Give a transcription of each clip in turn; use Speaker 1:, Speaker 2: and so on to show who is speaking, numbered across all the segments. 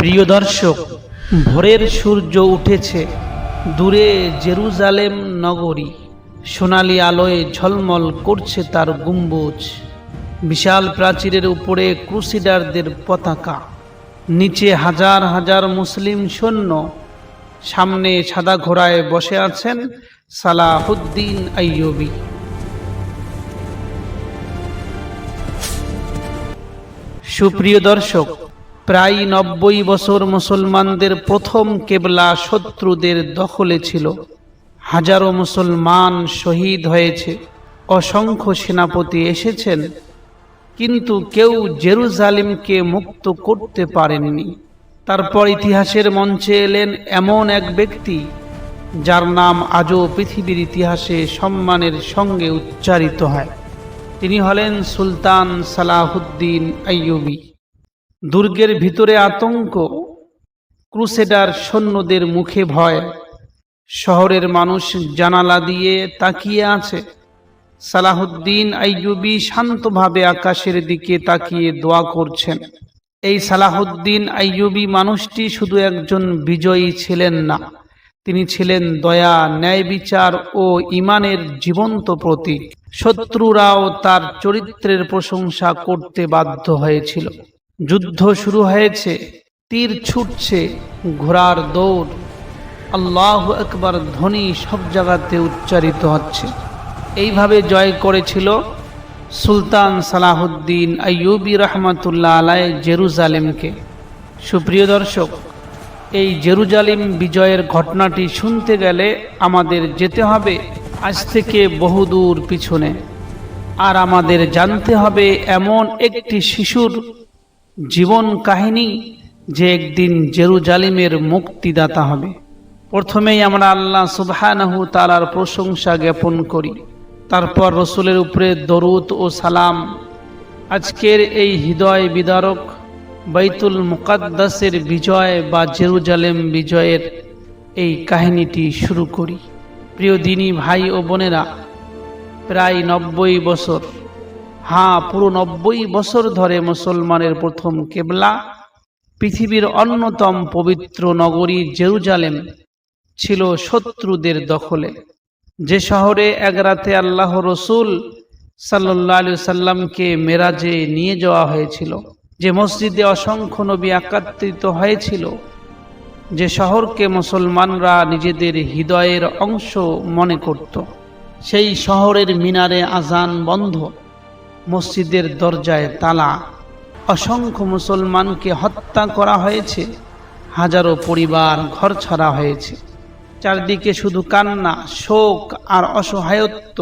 Speaker 1: প্রিয় দর্শক, ভোরের সূর্য উঠেছে, দূরে জেরুজালেম নগরী সোনালী আলোয় ঝলমল করছে তার গম্বুজ। বিশাল প্রাচীরের উপরে ক্রুসেডারদের পতাকা, নিচে হাজার হাজার মুসলিম সৈন্য, সামনে সাদা ঘোড়ায় বসে আছেন সালাহুদ্দিন আইয়ুবী। সুপ্রিয় দর্শক, প্রায় ৯০ বছর মুসলমানদের প্রথম কেবলা শত্রুদের দখলে ছিল। হাজারো মুসলমান শহীদ হয়েছে, অসংখ্য সেনাপতি এসেছেন, কিন্তু কেউ জেরুজালেমকে মুক্ত করতে পারেননি। তারপর ইতিহাসের মঞ্চে এলেন এমন এক ব্যক্তি যার নাম আজও পৃথিবীর ইতিহাসে সম্মানের সঙ্গে উচ্চারিত হয়। তিনি হলেন সুলতান সালাহুদ্দিন আইয়ুবী। দুর্গের ভিতরে আতঙ্ক, ক্রুসেডার সৈন্যদের মুখে ভয়, শহরের মানুষ জানালা দিয়ে তাকিয়ে আছে। সালাহুদ্দিন আইয়ুবী শান্তভাবে আকাশের দিকে তাকিয়ে দোয়া করছেন। এই সালাহুদ্দিন আইয়ুবী মানুষটি শুধু একজন বিজয়ী ছিলেন না, তিনি ছিলেন দয়া, ন্যায় বিচার ও ঈমানের জীবন্ত প্রতীক। শত্রুরাও তার চরিত্রের প্রশংসা করতে বাধ্য হয়েছিল। যুদ্ধ শুরু হয়েছে, তীর ছুটছে, ঘোড়ার দৌড়, আল্লাহু আকবার ধ্বনি সব জায়গাতে উচ্চারিত হচ্ছে। এইভাবে জয় করেছিল সুলতান সালাহুদ্দিন আইয়ুবী রহমাতুল্লাহ আলাইহ জেরুজালেমকে। সুপ্রিয় দর্শক, এই জেরুজালেম বিজয়ের ঘটনাটি শুনতে গেলে আমাদের যেতে হবে আজ থেকে বহুদূর পিছনে, আর আমাদের জানতে হবে এমন একটি শিশুর জীবন কাহিনী যে একদিন জেরুজালেমের মুক্তিদাতা হবে। প্রথমেই আমরা আল্লাহ সুবহানাহু তাআলার প্রশংসা জ্ঞাপন করি, তারপর রসুলের উপরে দরুদ ও সালাম। আজকের এই হৃদয় বিদারক বাইতুল মুকাদ্দাসের বিজয় বা জেরুজালেম বিজয়ের এই কাহিনীটি শুরু করি। প্রিয় দিনী ভাই ও বোনেরা, প্রায় ৯০ বছর, পুরো ৯০ বছর ধরে মুসলমানের প্রথম কেবলা, পৃথিবীর অন্যতম পবিত্র নগরী জেরুজালেম ছিল শত্রুদের দখলে। যে শহরে এক রাতে আল্লাহ রসুল সাল্লাল্লাহু আলাইহি সাল্লামকে মেরাজে নিয়ে যাওয়া হয়েছিল, যে মসজিদে অসংখ্য নবী একত্রিত হয়েছিল, যে শহরকে মুসলমানরা নিজেদের হৃদয়ের অংশ মনে করত, সেই শহরের মিনারে আজান বন্ধ, মসজিদের দরজায় তালা, অসংখ্য মুসলমানকে হত্যা করা হয়েছে, হাজারো পরিবার ঘর ছাড়া হয়েছে। চারদিকে শুধু কান্না, শোক আর অসহায়ত্ব।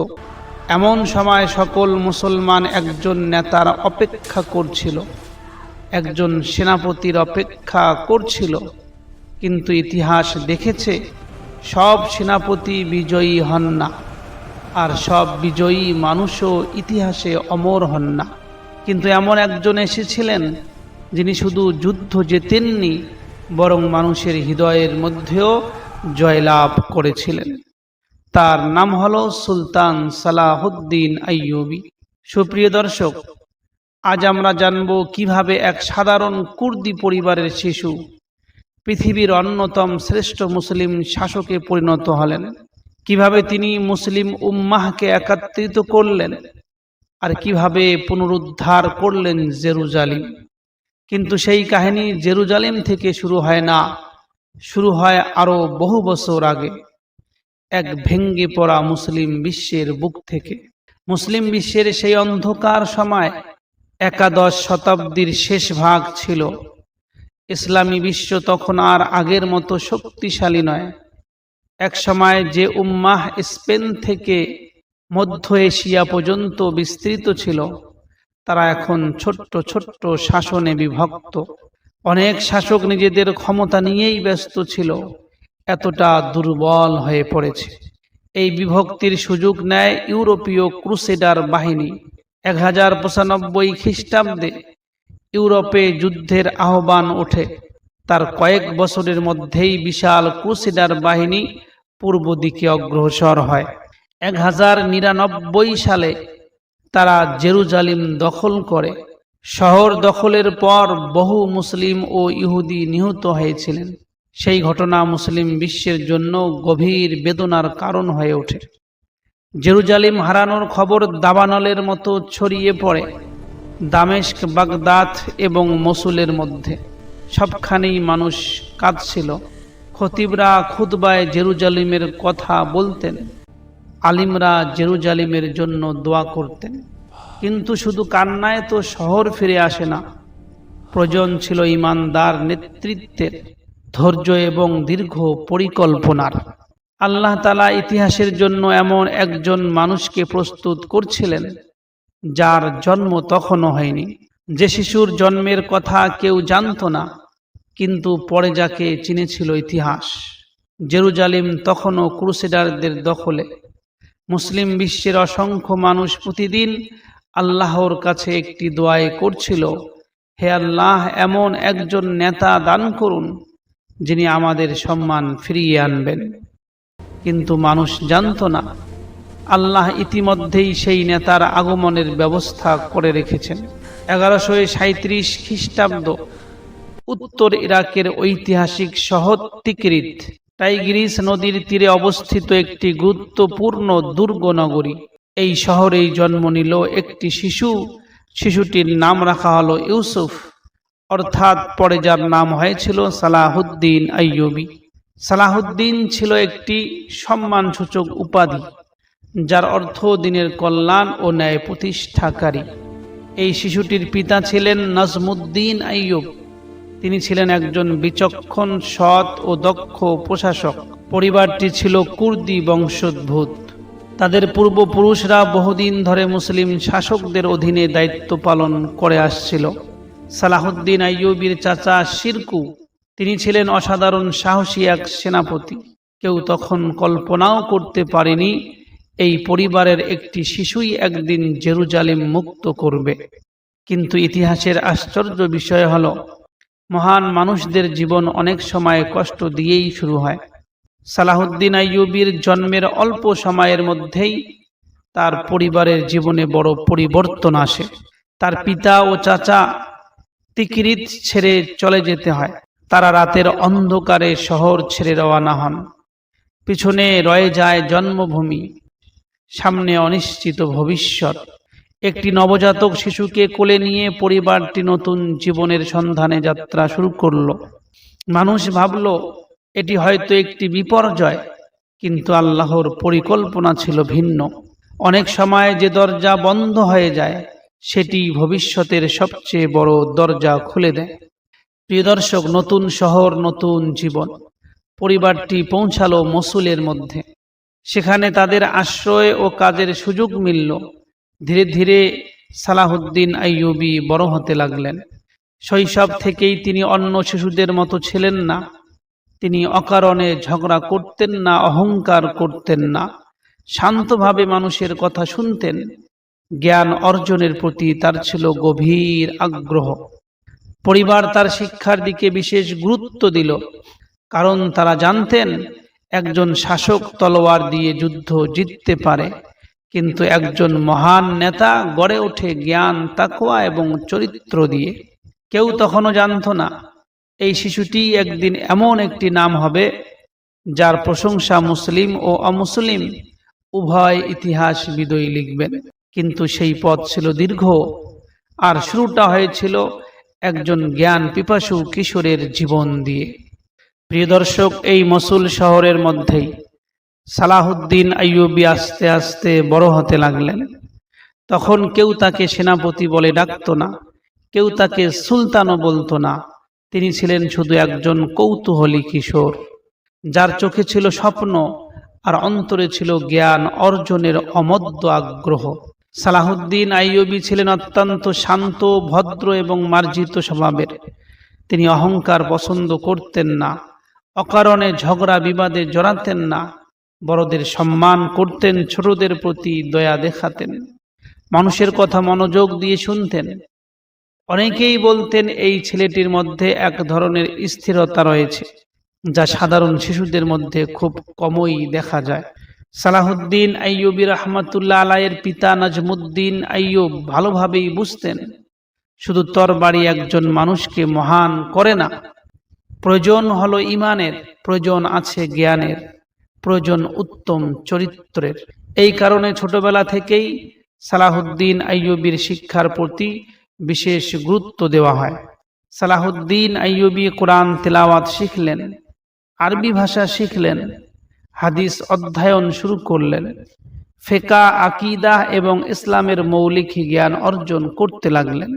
Speaker 1: এমন সময় সকল মুসলমান একজন নেতার অপেক্ষা করছিল, একজন সেনাপতির অপেক্ষা করছিল। কিন্তু ইতিহাস দেখেছে সব সেনাপতি বিজয়ী হন না, আর সব বিজয়ী মানুষও ইতিহাসে অমর হন না। কিন্তু এমন একজন এসেছিলেন যিনি শুধু যুদ্ধ জেতেননি, বরং মানুষের হৃদয়ের মধ্যেও জয়লাভ করেছিলেন। তার নাম হলো সুলতান সালাহুদ্দিন আইয়ুবী। সুপ্রিয় দর্শক, আজ আমরা জানব কিভাবে এক সাধারণ কুর্দি পরিবারের শিশু পৃথিবীর অন্যতম শ্রেষ্ঠ মুসলিম শাসকে পরিণত হলেন, কিভাবে তিনি মুসলিম উম্মাহকে একত্রিত করলেন, আর কিভাবে পুনরুদ্ধার করলেন জেরুজালেম। কিন্তু সেই কাহিনী জেরুজালেম থেকে শুরু হয় না, শুরু হয় আরো বহু বছর আগে, এক ভেঙ্গে পড়া মুসলিম বিশ্বের বুক থেকে। মুসলিম বিশ্বের সেই অন্ধকার সময় একাদশ শতাব্দীর শেষ ভাগ ছিল। ইসলামী বিশ্ব তখন আর আগের মতো শক্তিশালী নয়। এক সময় যে উম্মাহ স্পেন থেকে মধ্য এশিয়া পর্যন্ত বিস্তৃত ছিল, তারা এখন ছোট্ট ছোট্ট শাসনে বিভক্ত। অনেক শাসক নিজেদের ক্ষমতা নিয়েই ব্যস্ত ছিল, এতটা দুর্বল হয়ে পড়েছে। এই বিভক্তির সুযোগ নেয় ইউরোপীয় ক্রুসেডার বাহিনী। 1095 খ্রিস্টাব্দে ইউরোপে যুদ্ধের আহ্বান ওঠে। তার কয়েক বছরের মধ্যেই বিশাল ক্রুসেডার বাহিনী পূর্ব দিকে অগ্রসর হয়। 1099 সালে তারা জেরুজালেম দখল করে। শহর দখলের পর বহু মুসলিম ও ইহুদি নিহত হয়েছিলেন। সেই ঘটনা মুসলিম বিশ্বের জন্য গভীর বেদনার কারণ হয়ে ওঠে। জেরুজালেম হারানোর খবর দাবানলের মতো ছড়িয়ে পড়ে দামেস্ক, বাগদাদ এবং মসুলের মধ্যে। সবখানেই মানুষ কাঁদছিল। খতিবরা খুতবায় জেরুজালেমের কথা বলতেন, আলিমরা জেরুজালেমের জন্য দোয়া করতেন। কিন্তু শুধু কান্নায় তো শহর ফিরে আসে না, প্রয়োজন ছিল ঈমানদার নেতৃত্বের, ধৈর্য এবং দীর্ঘ পরিকল্পনার। আল্লাহ তাআলা ইতিহাসের জন্য এমন একজন মানুষকে প্রস্তুত করছিলেন যার জন্ম তখনও হয়নি, যে শিশুর জন্মের কথা কেউ জানত না, কিন্তু পরে যাকে চিনেছিল ইতিহাস। জেরুজালেম তখনও ক্রুসেডারদের দখলে। মুসলিম বিশ্বের অসংখ্য মানুষ প্রতিদিন আল্লাহর কাছে একটি দোয়ায় করছিল, হে আল্লাহ, এমন একজন নেতা দান করুন যিনি আমাদের সম্মান ফিরিয়ে আনবেন। কিন্তু মানুষ জানত না আল্লাহ ইতিমধ্যেই সেই নেতার আগমনের ব্যবস্থা করে রেখেছেন। 1137 খ্রিস্টাব্দ উত্তর ইরাকের ঐতিহাসিক শহর তিকরিত টাইগ্রিস নদীর তীরে অবস্থিত একটি গুরুত্বপূর্ণ দুর্গ নগরী। এই শহরেই জন্ম নিল একটি শিশু। শিশুটির নাম রাখা হলো ইউসুফ, অর্থাৎ পরে যার নাম হয়েছিল সালাহুদ্দিন আইয়ুবী। সালাহুদ্দিন ছিল একটি সম্মানসূচক উপাধি, যার অর্থ দিনের কল্যাণ ও ন্যায় প্রতিষ্ঠাকারী। এই শিশুটির পিতা ছিলেন নজমুদ্দিন আইয়ুব। তিনি ছিলেন একজন বিচক্ষণ, সৎ ও দক্ষ প্রশাসক। পরিবারটি ছিল কুর্দি বংশোদ্ভূত। তাদের পূর্বপুরুষরা বহুদিন ধরে মুসলিম শাসকদের অধীনে দায়িত্ব পালন করে আসছিল। সালাহুদ্দিন আইয়ুবীর চাচা শিরকু, তিনি ছিলেন অসাধারণ সাহসী এক সেনাপতি। কেউ তখন কল্পনাও করতে পারেনি এই পরিবারের একটি শিশুই একদিন জেরুজালেম মুক্ত করবে। কিন্তু ইতিহাসের আশ্চর্য বিষয় হলো, মহান মানুষদের জীবন অনেক সময় কষ্ট দিয়েই শুরু হয়। সালাহুদ্দিন আইয়ুবীর জন্মের অল্প সময়ের মধ্যেই তার পরিবারের জীবনে বড় পরিবর্তন আসে। তার পিতা ও চাচা তিকরিত ছেড়ে চলে যেতে হয়। তারা রাতের অন্ধকারে শহর ছেড়ে রওনা হন। পিছনে রয়ে যায় জন্মভূমি, সামনে অনিশ্চিত ভবিষ্যৎ। একটি নবজাতক শিশুকে কোলে নিয়ে পরিবারটি নতুন জীবনের সন্ধানে যাত্রা শুরু করলো। মানুষ ভাবল এটি হয়তো একটি বিপর্যয়, কিন্তু আল্লাহর পরিকল্পনা ছিল ভিন্ন। অনেক সময় যে দরজা বন্ধ হয়ে যায়, সেটি ভবিষ্যতের সবচেয়ে বড় দরজা খুলে দেয়। প্রিয় দর্শক, নতুন শহর, নতুন জীবন। পরিবারটি পৌঁছালো মসুলের মধ্যে। সেখানে তাদের আশ্রয় ও কাজের সুযোগ মিলল। ধীরে ধীরে সালাহুদ্দিন আইয়ুবী বড় হতে লাগলেন। শৈশব থেকেই তিনি অন্য শিশুদের মতো ছিলেন না। তিনি অকারণে ঝগড়া করতেন না, অহংকার করতেন না। শান্তভাবে মানুষের কথা শুনতেন। জ্ঞান অর্জনের প্রতি তার ছিল গভীর আগ্রহ। পরিবার তার শিক্ষার দিকে বিশেষ গুরুত্ব দিল, কারণ তারা জানতেন একজন শাসক তলোয়ার দিয়ে যুদ্ধ জিততে পারে, কিন্তু একজন মহান নেতা গড়ে ওঠে জ্ঞান, তাকওয়া এবং চরিত্র দিয়ে। কেউ তখনও জানত না এই শিশুটি একদিন এমন একটি নাম হবে যার প্রশংসা মুসলিম ও অমুসলিম উভয় ইতিহাসবিদই লিখবেন। কিন্তু সেই পথ ছিল দীর্ঘ, আর শুরুটা হয়েছিল একজন জ্ঞান পিপাসু কিশোরের জীবন দিয়ে। প্রিয় দর্শক, এই মসুল শহরের মধ্যেই সালাহুদ্দিন আইয়ুবী আস্তে আস্তে বড় হতে লাগলেন। তখন কেউ তাকে সেনাপতি বলে ডাকত না, কেউ তাকে সুলতানও বলতো না। তিনি ছিলেন শুধু একজন কৌতূহলী কিশোর, যার চোখে ছিল স্বপ্ন আর অন্তরে ছিল জ্ঞান অর্জনের অমদ্য আগ্রহ। সালাহুদ্দিন আইয়ুবী ছিলেন অত্যন্ত শান্ত, ভদ্র এবং মার্জিত স্বভাবের। তিনি অহংকার পছন্দ করতেন না, অকারণে ঝগড়া বিবাদে জড়াতেন না। বড়দের সম্মান করতেন, ছোটদের প্রতি দয়া দেখাতেন, মানুষের কথা মনোযোগ দিয়ে শুনতেন। অনেকেই বলতেন এই ছেলেটির মধ্যে এক ধরনের স্থিরতা রয়েছে, যা সাধারণ শিশুদের মধ্যে খুব কমই দেখা যায়। সালাহুদ্দিন আইয়ুবী রাহমাতুল্লাহ আলাইহির পিতা নজমুদ্দিন আইয়ুব ভালোভাবেই বুঝতেন শুধু তরবারি একজন মানুষকে মহান করে না, প্রয়োজন হলো ঈমানের, প্রয়োজন আছে জ্ঞানের, প্রয়োজন উত্তম চরিত্রের। এই কারণে ছোটবেলা থেকেই সালাহুদ্দিন আইয়ুবীর শিক্ষার প্রতি বিশেষ গুরুত্ব দেওয়া হয়। সালাহুদ্দিন আইয়ুবী কোরআন তেলাওয়াত শিখলেন, আরবি ভাষা শিখলেন, হাদিস অধ্যয়ন শুরু করলেন, ফিকহ, আকীদা এবং ইসলামের মৌলিক জ্ঞান অর্জন করতে লাগলেন।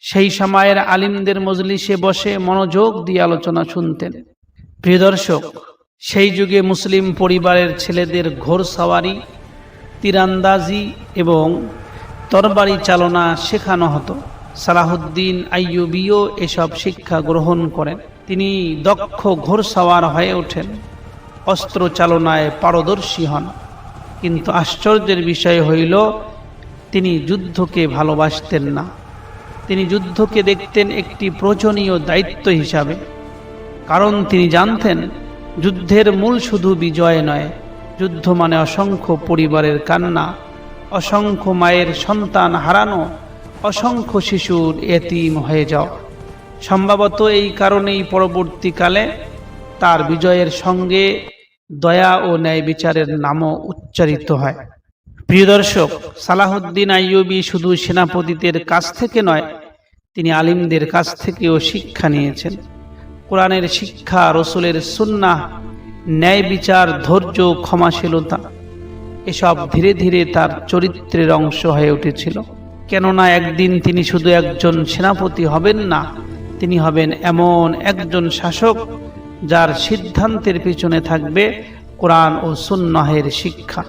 Speaker 1: সেই সময়ের আলিমদের মজলিসে বসে মনোযোগ দিয়ে আলোচনা শুনতেন। প্রিয় দর্শক, সেই যুগে মুসলিম পরিবারের ছেলেদের ঘোড়সওয়ারি, তীরন্দাজি এবং তরবারি চালনা শেখানো হতো। সালাহুদ্দিন আইয়ুবীও এসব শিক্ষা গ্রহণ করেন। তিনি দক্ষ ঘোড়সওয়ার হয়ে ওঠেন, অস্ত্র চালনায় পারদর্শী হন। কিন্তু আশ্চর্যের বিষয় হইল, তিনি যুদ্ধকে ভালোবাসতেন না। তিনি যুদ্ধকে দেখতেন একটি প্রয়োজনীয় দায়িত্ব হিসাবে। কারণ তিনি জানতেন, যুদ্ধের মূল শুধু বিজয় নয়, যুদ্ধ মানে অসংখ্য পরিবারের কান্না, অসংখ্য মায়ের সন্তান হারানো, অসংখ্য শিশুর এতিম হয়ে যাওয়া। সম্ভবত এই কারণেই পরবর্তীকালে তার বিজয়ের সঙ্গে দয়া ও ন্যায় বিচারের নামও উচ্চারিত হয়। প্রিয় দর্শক, সালাহুদ্দিন আইয়ুবী শুধু সেনাপতিদের কাছ থেকে নয়, তিনি আলিমদের কাছ থেকেও শিক্ষা নিয়েছেন। কোরআনের শিক্ষা, রসুলের সুন্নাহ, ন্যায় বিচার, ধৈর্য, ক্ষমাশীলতা, এসব ধীরে ধীরে তার চরিত্রের অংশ হয়ে উঠেছিল। কেননা একদিন তিনি শুধু একজন সেনাপতি হবেন না, তিনি হবেন এমন একজন শাসক যার সিদ্ধান্তের পিছনে থাকবে কোরআন ও সুন্নাহের শিক্ষা।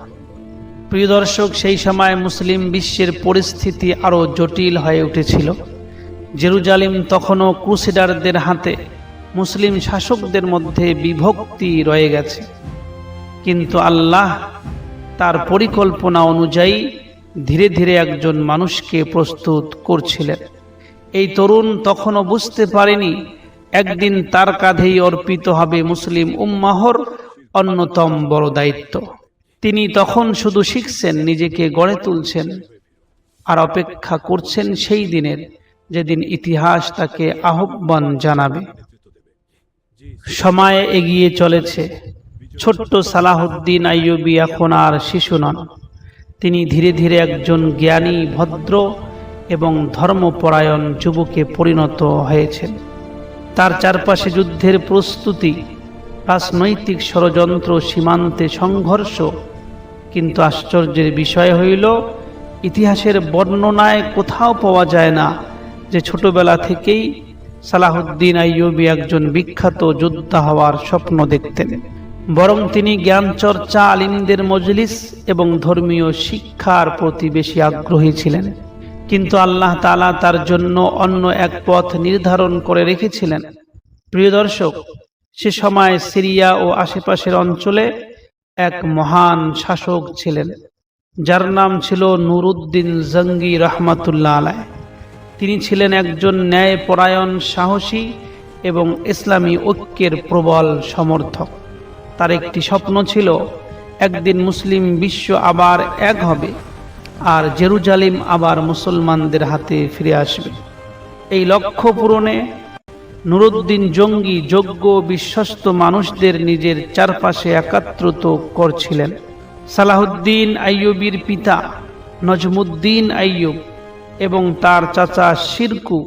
Speaker 1: প্রিয় দর্শক, সেই সময় মুসলিম বিশ্বের পরিস্থিতি আরও জটিল হয়ে উঠেছিল। জেরুজালেম তখনও ক্রুসেডারদের হাতে, মুসলিম শাসকদের মধ্যে বিভক্তি রয়ে গেছে। কিন্তু আল্লাহ তার পরিকল্পনা অনুযায়ী ধীরে ধীরে একজন মানুষকে প্রস্তুত করছিলেন। এই তরুণ তখনও বুঝতে পারেনি একদিন তার কাঁধেই অর্পিত হবে মুসলিম উম্মাহর অন্যতম বড় দায়িত্ব। তিনি তখন শুধু শিখছেন, নিজেকে গড়ে তুলছেন, আর অপেক্ষা করছেন সেই দিনের, যেদিন ইতিহাস তাকে আহ্বান জানাবে। সময় এগিয়ে চলেছে। ছোট্ট সালাহুদ্দিন আইয়ুবী এখন আর শিশু নন। তিনি ধীরে ধীরে একজন জ্ঞানী, ভদ্র এবং ধর্মপরায়ণ যুবকে পরিণত হয়েছেন। তার চারপাশে যুদ্ধের প্রস্তুতি, রাজনৈতিক ষড়যন্ত্র, সীমান্তে সংঘর্ষ। কিন্তু আশ্চর্যের বিষয় হইল, ইতিহাসের বর্ণনায় কোথাও পাওয়া যায় না যে ছোটবেলা থেকেই সালাহুদ্দিন আইয়ুবী একজন বিখ্যাত যোদ্ধা হওয়ার স্বপ্ন দেখতেন। বরং তিনি জ্ঞান চর্চা, আলিমদের মজলিস এবং ধর্মীয় শিক্ষার প্রতি বেশি আগ্রহী ছিলেন। কিন্তু আল্লাহ তাআলা তার জন্য অন্য এক পথ নির্ধারণ করে রেখেছিলেন। প্রিয় দর্শক, সে সময় সিরিয়া ও আশেপাশের অঞ্চলে এক মহান শাসক ছিলেন, যার নাম ছিল নুরউদ্দিন জঙ্গি রহমাতুল্লাহ আলাইহ। তিনি ছিলেন একজন ন্যায়পরায়ণ, সাহসী এবং ইসলামী ঐক্যের প্রবল সমর্থক। তার একটি স্বপ্ন ছিল, একদিন মুসলিম বিশ্ব আবার এক হবে আর জেরুজালেম আবার মুসলমানদের হাতে ফিরে আসবে। এই লক্ষ্য পূরণে নুরউদ্দিন জঙ্গি যোগ্য, বিশ্বস্ত মানুষদের নিজের চারপাশে একত্রিত করছিলেন। সালাহুদ্দিন আইয়ুবীর পিতা নজমুদ্দিন আইয়ুব এবং তার চাচা শিরকু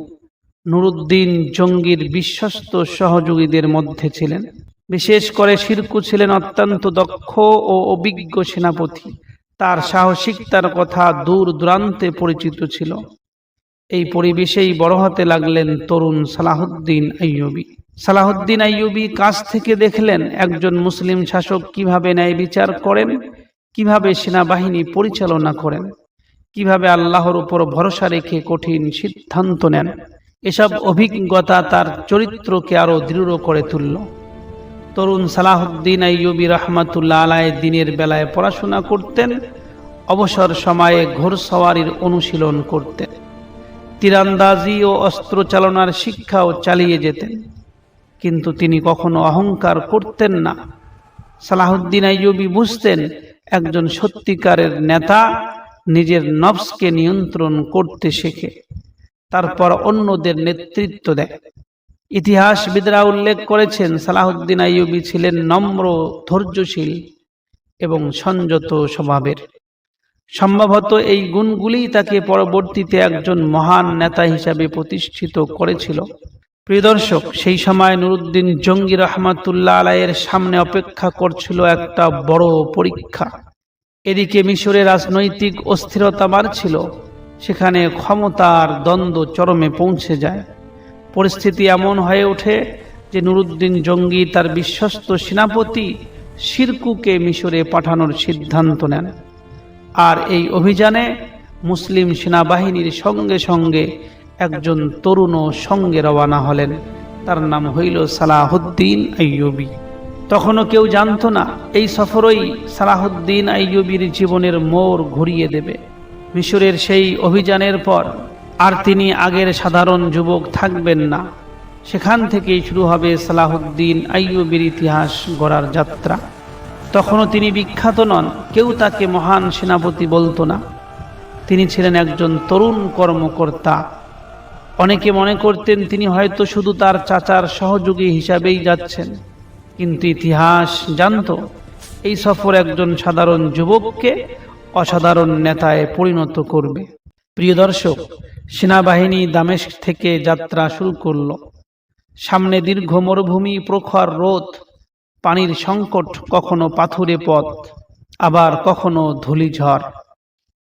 Speaker 1: নুরউদ্দিন জঙ্গির বিশ্বস্ত সহযোগীদের মধ্যে ছিলেন। বিশেষ করে শিরকু ছিলেন অত্যন্ত দক্ষ ও অভিজ্ঞ সেনাপতি। তার সাহসিকতার কথা দূর দূরান্তে পরিচিত ছিল। এই পরিবেশেই বড় হতে লাগলেন তরুণ সালাহুদ্দিন আইয়ুবী। সালাহুদ্দিন আইয়ুবী কাছ থেকে দেখলেন একজন মুসলিম শাসক কিভাবে ন্যায় বিচার করেন, কিভাবে সেনাবাহিনী পরিচালনা করেন, কিভাবে আল্লাহর উপর ভরসা রেখে কঠিন সিদ্ধান্ত নেন। এসব অভিজ্ঞতা তার চরিত্রকে আরো দৃঢ় করে তুলল। তরুণ সালাহুদ্দিন আইয়ুবী রহমাতুল্লাহ আলাইহ দিনের বেলায় পড়াশোনা করতেন, অবসর সময়ে ঘোড়সওয়ারির অনুশীলন করতেন, তীরন্দাজি ও অস্ত্র চালনার শিক্ষাও চালিয়ে যেতেন। কিন্তু তিনি কখনো অহংকার করতেন না। সালাহুদ্দিন আইয়ুবী বুঝতেন, একজন সত্যিকারের নেতা নিজের নফসকে নিয়ন্ত্রণ করতে শেখে। তারপর অন্যদের নেতৃত্ব দেয়। ইতিহাসবিদরা উল্লেখ করেছেন সালাহউদ্দিন আইয়ুবী ছিলেন নম্র, ধৈর্যশীল এবং সংযত স্বভাবের। সম্ভবত এই গুণগুলিই তাকে পরবর্তীতে একজন মহান নেতা হিসাবে প্রতিষ্ঠিত করেছিল। প্রিয় দর্শক, সেই সময় নুরউদ্দিন জঙ্গি রহমাতুল্লাহ আলাইহির সামনে অপেক্ষা করছিল একটা বড় পরীক্ষা। এদিকে মিশরে রাজনৈতিক অস্থিরতা বাড়ছিল, সেখানে ক্ষমতার দ্বন্দ্ব চরমে পৌঁছে যায়। পরিস্থিতি এমন হয়ে ওঠে যে নুরউদ্দিন জঙ্গি তার বিশ্বস্ত সেনাপতি শিরকুকে মিশরে পাঠানোর সিদ্ধান্ত নেন। আর এই অভিযানে মুসলিম সেনাবাহিনীর সঙ্গে সঙ্গে একজন তরুণও সঙ্গে রওনা হলেন। তার নাম হইল সালাহউদ্দিন আইয়ুবী। তখনও কেউ জানত না এই সফরই সালাহউদ্দিন আইয়ুবীর জীবনের মোড় ঘুরিয়ে দেবে। মিশরের সেই অভিযানের পর আর তিনি আগের সাধারণ যুবক থাকবেন না। সেখান থেকেই শুরু হবে সালাহউদ্দিন আইয়ুবীর ইতিহাস গড়ার যাত্রা। তখনও তিনি বিখ্যাত নন, কেউ তাকে মহান সেনাপতি বলতো না। তিনি ছিলেন একজন তরুণ কর্মকর্তা। অনেকে মনে করতেন তিনি হয়তো শুধু তার চাচার সহযোগী হিসাবেই যাচ্ছেন, কিন্তু ইতিহাস জানত এই সফর একজন সাধারণ যুবককে অসাধারণ নেতায় পরিণত করবে। প্রিয় দর্শক, সেনাবাহিনী দামেস্ক থেকে যাত্রা শুরু করল। সামনে দীর্ঘ মরুভূমি, প্রখর রোদ, পানির সংকট, কখনো পাথুরে পথ, আবার কখনো ধূলিঝড়।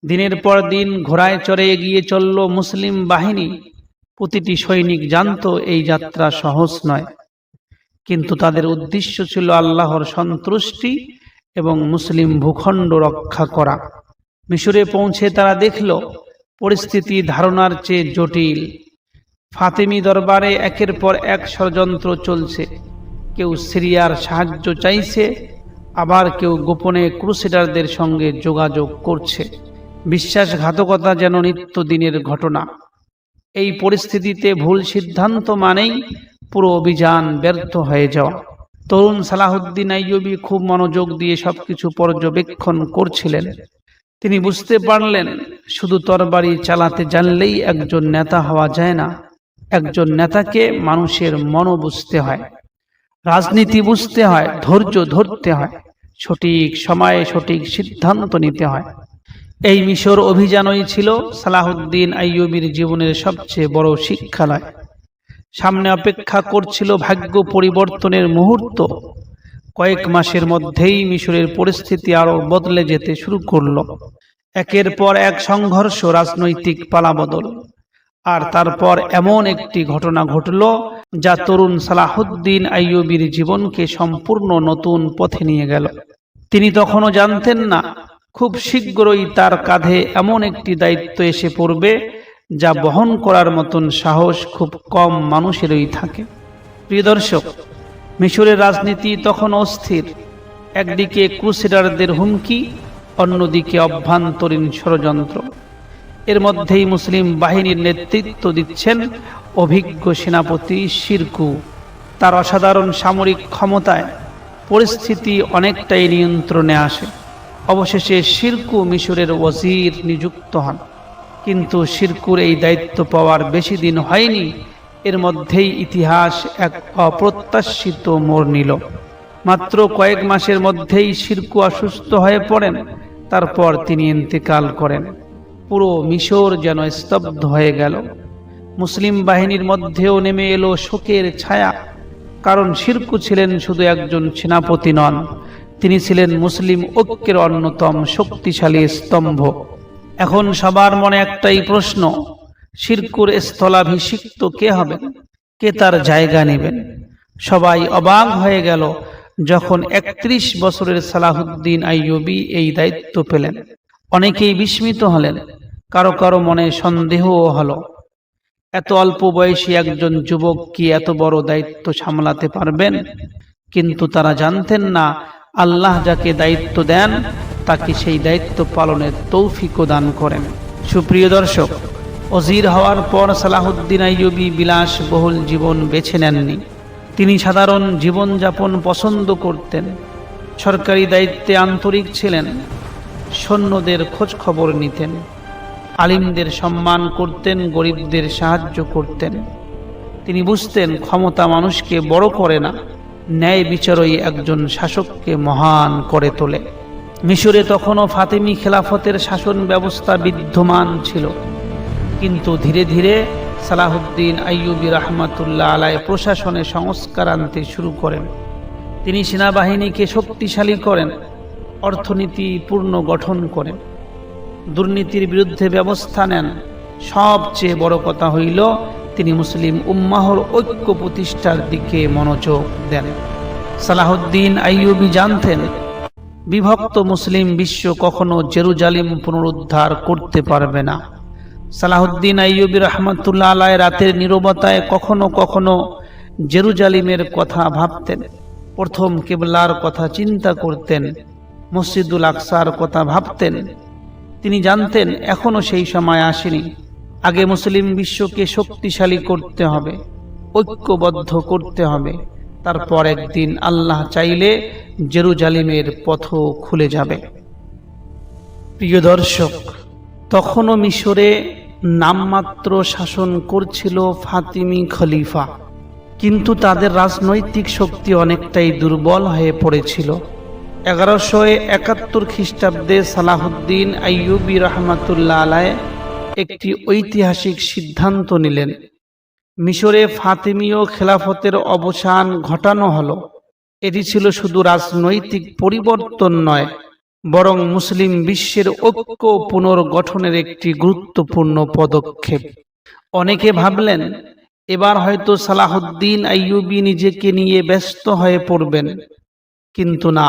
Speaker 1: দিনের পর দিন ঘোড়ায় চড়ে এগিয়ে চলল মুসলিম বাহিনী। প্রতিটি সৈনিক জানত এই যাত্রা সহজ নয়, কিন্তু তাদের উদ্দেশ্য ছিল আল্লাহর সন্তুষ্টি এবং মুসলিম ভূখণ্ড রক্ষা করা। মিশরে পৌঁছে তারা দেখল পরিস্থিতি ধারণার চেয়ে জটিল। ফাতেমি দরবারে একের পর এক ষড়যন্ত্র চলছে। কেউ সিরিয়ার সাহায্য চাইছে, আবার কেউ গোপনে ক্রুসেডারদের সঙ্গে যোগাযোগ করছে। বিশ্বাসঘাতকতা যেন নিত্যদিনের ঘটনা। এই পরিস্থিতিতে ভুল সিদ্ধান্ত মানেই পুরো অভিযান ব্যর্থ হয়ে যাওয়া। তরুণ সালাহউদ্দিন আইয়ুবী খুব মনোযোগ দিয়ে সবকিছু পর্যবেক্ষণ করছিলেন। তিনি বুঝতে পারলেন শুধু তরবারি চালাতে জানলেই একজন নেতা হওয়া যায় না। একজন নেতাকে মানুষের মনও বুঝতে হয়, রাজনীতি বুঝতে হয়, ধৈর্য ধরতে হয়, সঠিক সময়ে সঠিক সিদ্ধান্ত নিতে হয়। এই মিশর অভিযানই ছিল সালাহউদ্দিন আইয়ুবীর জীবনের সবচেয়ে বড় শিক্ষালয়। সামনে অপেক্ষা করছিল ভাগ্য পরিবর্তনের মুহূর্ত। কয়েক মাসের মধ্যেই মিশরের পরিস্থিতি আরো বদলে যেতে শুরু করল। একের পর এক সংঘর্ষ, রাজনৈতিক পালাবদল, আর তারপর এমন একটি ঘটনা ঘটল যা তরুণ সালাহউদ্দিন আইয়ুবীর জীবনকে সম্পূর্ণ নতুন পথে নিয়ে গেল। তিনি তখনও জানতেন না খুব শীঘ্রই তার কাঁধে এমন একটি দায়িত্ব এসে পড়বে যা বহন করার মতন সাহস খুব কম মানুষেরই থাকে। প্রিয় দর্শক, মিশরের রাজনীতি তখন অস্থির। একদিকে ক্রুসেডারদের হুমকি, অন্যদিকে অভ্যন্তরীণ ষড়যন্ত্র। এর মধ্যেই মুসলিম বাহিনীর নেতৃত্ব দিচ্ছেন অভিজ্ঞ সেনাপতি শিরকু। তার অসাধারণ সামরিক ক্ষমতায় পরিস্থিতি অনেকটাই নিয়ন্ত্রণে আসে। অবশেষে শিরকু মিশরের ওয়াজির নিযুক্ত হন। কিন্তু শিরকুর এই দায়িত্ব পাওয়ার বেশি দিন হয়নি, এর মধ্যেই ইতিহাস এক অপ্রত্যাশিত মোড় নিল। মাত্র কয়েক মাসের মধ্যেই শিরকু অসুস্থ হয়ে পড়েন। তারপর তিনি ইন্তেকাল করেন। পুরো মিশর যেন স্তব্ধ হয়ে গেল। মুসলিম বাহিনীর মধ্যেও নেমে এলো শোকের ছায়া। কারণ শিরকু ছিলেন শুধু একজন সেনাপতি নন, তিনি ছিলেন মুসলিম ঐক্যের অন্যতম শক্তিশালী স্তম্ভ। এখন সবার মনে একটাই প্রশ্ন, শিরকুর স্থলাভিষিক্ত কে হবেন? কে তার জায়গা নেবেন? সবাই অবাক হয়ে গেল যখন ৩১ বছরের সালাহউদ্দিন আইয়ুবী এই দায়িত্ব পেলেন। অনেকেই বিস্মিত হলেন, কারো কারো মনে সন্দেহও হলো। এত অল্প বয়সী একজন যুবক কি এত বড় দায়িত্ব সামলাতে পারবেন? কিন্তু তারা জানতেন না আল্লাহ যাকে দায়িত্ব দেন তাকে সেই দায়িত্ব পালনের তৌফিকও দান করেন। সুপ্রিয় দর্শক, ওজির হওয়ার পর সালাহউদ্দিন আইয়ুবী বিলাসবহুল জীবন বেছে নেননি। তিনি সাধারণ জীবনযাপন পছন্দ করতেন। সরকারি দায়িত্বে আন্তরিক ছিলেন, সৈন্যদের খোঁজ খবর নিতেন, আলিমদের সম্মান করতেন, গরিবদের সাহায্য করতেন। তিনি বুঝতেন ক্ষমতা মানুষকে বড় করে না, ন্যায় বিচারই একজন শাসককে মহান করে তোলে। মিশরে তখনও ফাতেমি খেলাফতের শাসন ব্যবস্থা বিদ্যমান ছিল, কিন্তু ধীরে ধীরে সালাহুদ্দিন আইয়ুবী রাহমাতুল্লাহ আলাইহি প্রশাসনে সংস্কার আনতে শুরু করেন। তিনি সেনাবাহিনীকে শক্তিশালী করেন, অর্থনীতি পুনর্গঠন করেন, দুর্নীতির বিরুদ্ধে ব্যবস্থা নেন। সবচেয়ে বড় কথা হইল তিনি মুসলিম উম্মাহর ঐক্য প্রতিষ্ঠার দিকে মনোযোগ দেন। সালাহুদ্দিন আইয়ুবী জানতেন বিভক্ত মুসলিম বিশ্ব কখনো জেরুজালেম পুনরুদ্ধার করতে পারবে না। সালাহুদ্দিন আইয়ুবী রাহমাতুল্লাহ আলাইহি রাতের নীরবতায় কখনো কখনো জেরুজালেমের কথা ভাবতেন, প্রথম কিবলার কথা চিন্তা করতেন, মসজিদুল আকসার কথা ভাবতেন। তিনি জানতেন এখনো সেই সময় আসেনি। আগে মুসলিম বিশ্বকে শক্তিশালী করতে হবে, ঐক্যবদ্ধ করতে হবে, তারপর একদিন আল্লাহ চাইলে জেরুজালেমের পথও খুলে যাবে। প্রিয় দর্শক, তখনও মিশরে নামমাত্র শাসন করছিল ফাতিমি খলিফা, কিন্তু তাদের রাজনৈতিক শক্তি অনেকটাই দুর্বল হয়ে পড়েছিল। 1171 খ্রিস্টাব্দে সালাহুদ্দিন আইয়ুবী রাহমাতুল্লাহ আলাইহি একটি ঐতিহাসিক সিদ্ধান্ত নিলেন। মিশরে ফাতিমীয় খেলাফতের অবসান ঘটানো হলো। এটি ছিল শুধু রাজনৈতিক পরিবর্তন নয়, বরং মুসলিম বিশ্বের ঐক্য পুনর্গঠনের একটি গুরুত্বপূর্ণ পদক্ষেপ। অনেকে ভাবলেন এবার হয়তো সালাহুদ্দিন আইয়ুবী নিজেকে নিয়ে ব্যস্ত হয়ে পড়বেন, কিন্তু না,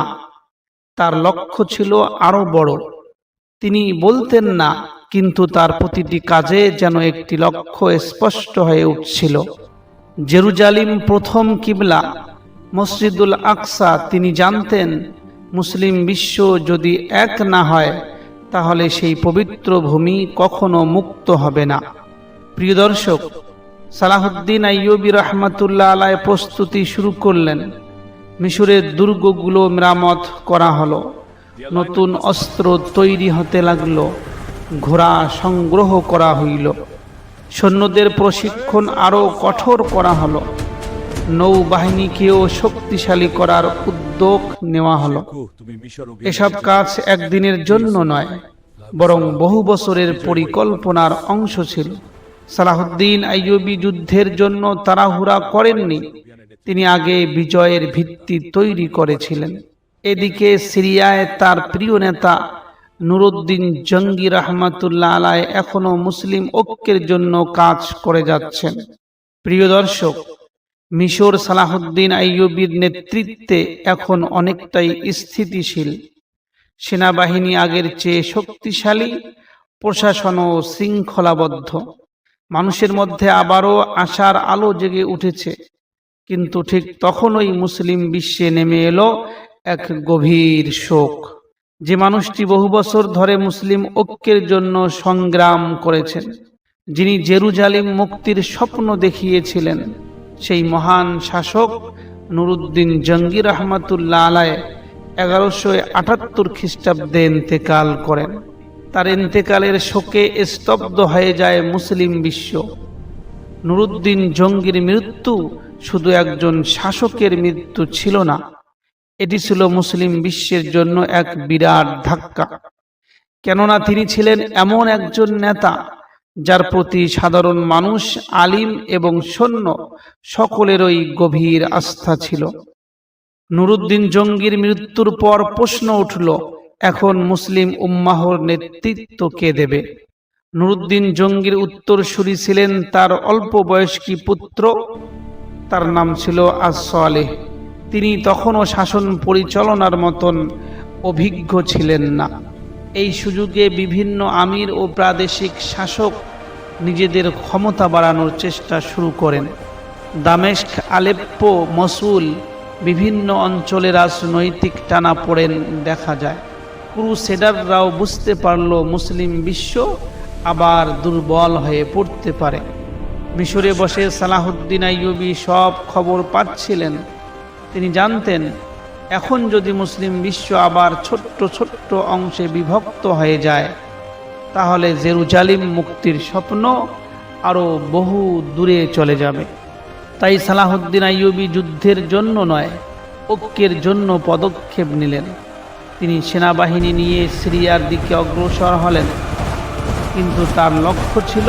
Speaker 1: তার লক্ষ্য ছিল আরো বড়। তিনি বলতেন না, কিন্তু তার প্রতিটি কাজে যেন একটি লক্ষ্য স্পষ্ট হয়ে উঠছিল। জেরুজালেম প্রথম কিবলা, মসজিদুল আকসা। তিনি জানতেন মুসলিম বিশ্ব যদি এক না হয় তাহলে সেই পবিত্র ভূমি কখনো মুক্ত হবে না। প্রিয় দর্শক, সালাহুদ্দিন আইয়ুবী রাহমাতুল্লাহ আলাইহি প্রস্তুতি শুরু করলেন। মিশরের দুর্গগুলো মেরামত করা হলো, নতুন অস্ত্র তৈরি হতে লাগলো, ঘোড়া সংগ্রহ করা হইল, সৈন্যদের প্রশিক্ষণ আরো কঠোর করা হলো, নৌবাহিনীকেও শক্তিশালী করার উদ্যোগ নেওয়া হলো। এসব কাজ একদিনের জন্য নয়, বরং বহু বছরের পরিকল্পনার অংশ ছিল। সালাহুদ্দিন আইয়ুবী যুদ্ধের জন্য তাড়াহুড়া করেননি, তিনি আগে বিজয়ের ভিত্তি তৈরি করেছিলেন। এদিকে সিরিয়ায় তার প্রিয় নেতা নুরউদ্দিন জঙ্গি রাহমাতুল্লাহ আলাইহি এখনো মুসলিম ঐক্যের জন্য কাজ করে যাচ্ছেন। প্রিয় দর্শক, মিশর সালাহুদ্দিন আইয়ুবীর নেতৃত্বে এখন অনেকটাই স্থিতিশীল। সেনাবাহিনী আগের চেয়ে শক্তিশালী, প্রশাসনও শৃঙ্খলাবদ্ধ। মানুষের মধ্যে আবারও আশার আলো জেগে উঠেছে। কিন্তু ঠিক তখনই মুসলিম বিশ্বে নেমে এলো এক গভীর শোক। যে মানুষটি বহু বছর ধরে মুসলিম ঐক্যের জন্য সংগ্রাম করেছেন, যিনি জেরুজালেম মুক্তির স্বপ্ন দেখিয়েছিলেন, সেই মহান শাসক নুরউদ্দিন জঙ্গি রাহমাতুল্লাহ আলাইহি 1178 খ্রিস্টাব্দে ইন্তেকাল করেন। তার ইন্তেকালের শোকে স্তব্ধ হয়ে যায় মুসলিম বিশ্ব। নুরউদ্দিন জঙ্গির মৃত্যু শুধু একজন শাসকের মৃত্যু ছিল না, এটি ছিল মুসলিম বিশ্বের জন্য এক বিরাট ধাক্কা। কেননা তিনি ছিলেন এমন একজন নেতা যার প্রতি সাধারণ মানুষ, আলিম এবং সৈন্য সকলেরই গভীর আস্থা ছিল। নুরউদ্দিন জঙ্গির মৃত্যুর পর প্রশ্ন উঠল, এখন মুসলিম উম্মাহর নেতৃত্ব কে দেবে? নুরউদ্দিন জঙ্গির উত্তরসূরি ছিলেন তার অল্প বয়স্কী পুত্র, তার নাম ছিল আস-সালেহ। তিনি তখনও শাসন পরিচালনার মতন অভিজ্ঞ ছিলেন না। এই সুযোগে বিভিন্ন আমির ও প্রাদেশিক শাসক নিজেদের ক্ষমতা বাড়ানোর চেষ্টা শুরু করেন। দামেস্ক, আলেপ্পো, মসুল বিভিন্ন অঞ্চলে রাজনৈতিক টানাপোড়েন দেখা যায়। ক্রুসেডাররাও বুঝতে পারল মুসলিম বিশ্ব আবার দুর্বল হয়ে পড়তে পারে। মিশরে বসে সালাহুদ্দিন আইয়ুবী সব খবর পাচ্ছিলেন। তিনি জানতেন এখন যদি মুসলিম বিশ্ব আবার ছোট্ট ছোট্ট অংশে বিভক্ত হয়ে যায় তাহলে জেরুজালিম মুক্তির স্বপ্ন আরও বহু দূরে চলে যাবে। তাই সালাহুদ্দিন আইয়ুবী যুদ্ধের জন্য নয়, ঐক্যের জন্য পদক্ষেপ নিলেন। তিনি সেনাবাহিনী নিয়ে সিরিয়ার দিকে অগ্রসর হলেন, কিন্তু তার লক্ষ্য ছিল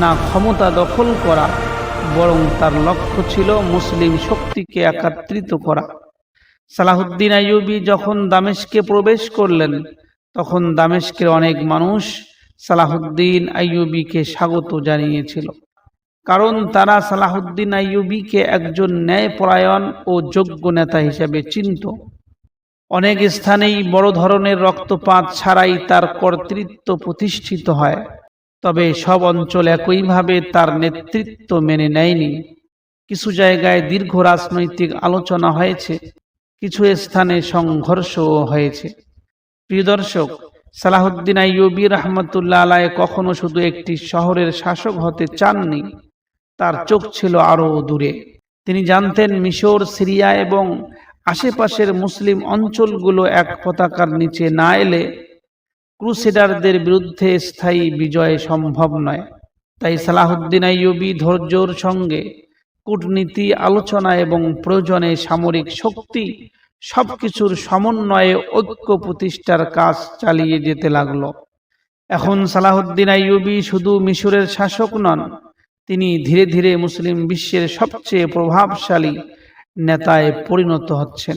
Speaker 1: না ক্ষমতা দখল করা, বরং তার লক্ষ্য ছিল মুসলিম শক্তিকে একত্রিত করা। সালাহুদ্দিন আইয়ুবী যখন দামেস্কে প্রবেশ করলেন, তখন দামেস্কের অনেক মানুষ সালাহুদ্দিন আইয়ুবীকে স্বাগত জানিয়েছিল, কারণ তারা সালাহুদ্দিন আইয়ুবীকে একজন ন্যায়পরায়ণ ও যোগ্য নেতা হিসেবে চিনত। অনেক স্থানেই বড় ধরনের রক্তপাত ছাড়াই তার কর্তৃত্ব প্রতিষ্ঠিত হয়, তবে সব অঞ্চল একইভাবে তার নেতৃত্ব মেনে নেয়নি। কিছু জায়গায় দীর্ঘ রাজনৈতিক আলোচনা হয়েছে, কিছু স্থানে সংঘর্ষও হয়েছে। প্রিয় দর্শক, সালাহুদ্দিন আইয়ুবী রহমতুল্লাহ আলাইহ কখনো শুধু একটি শহরের শাসক হতে চাননি, তার চোখ ছিল আরও দূরে। তিনি জানতেন মিশর, সিরিয়া এবং আশেপাশের মুসলিম অঞ্চলগুলো এক পতাকার নিচে না এলে ক্রুসেডারদের বিরুদ্ধে স্থায়ী বিজয় সম্ভব নয়। তাই সালাহুদ্দিন আইয়ুবী ধৈর্যের সঙ্গে কূটনীতি, আলোচনা এবং প্রয়োজনে সামরিক শক্তি সবকিছুর সমন্বয়ে ঐক্য প্রতিষ্ঠার কাজ চালিয়ে যেতে লাগল। এখন সালাহুদ্দিন আইয়ুবী শুধু মিশরের শাসক নন, তিনি ধীরে ধীরে মুসলিম বিশ্বের সবচেয়ে প্রভাবশালী নেতায় পরিণত হচ্ছেন।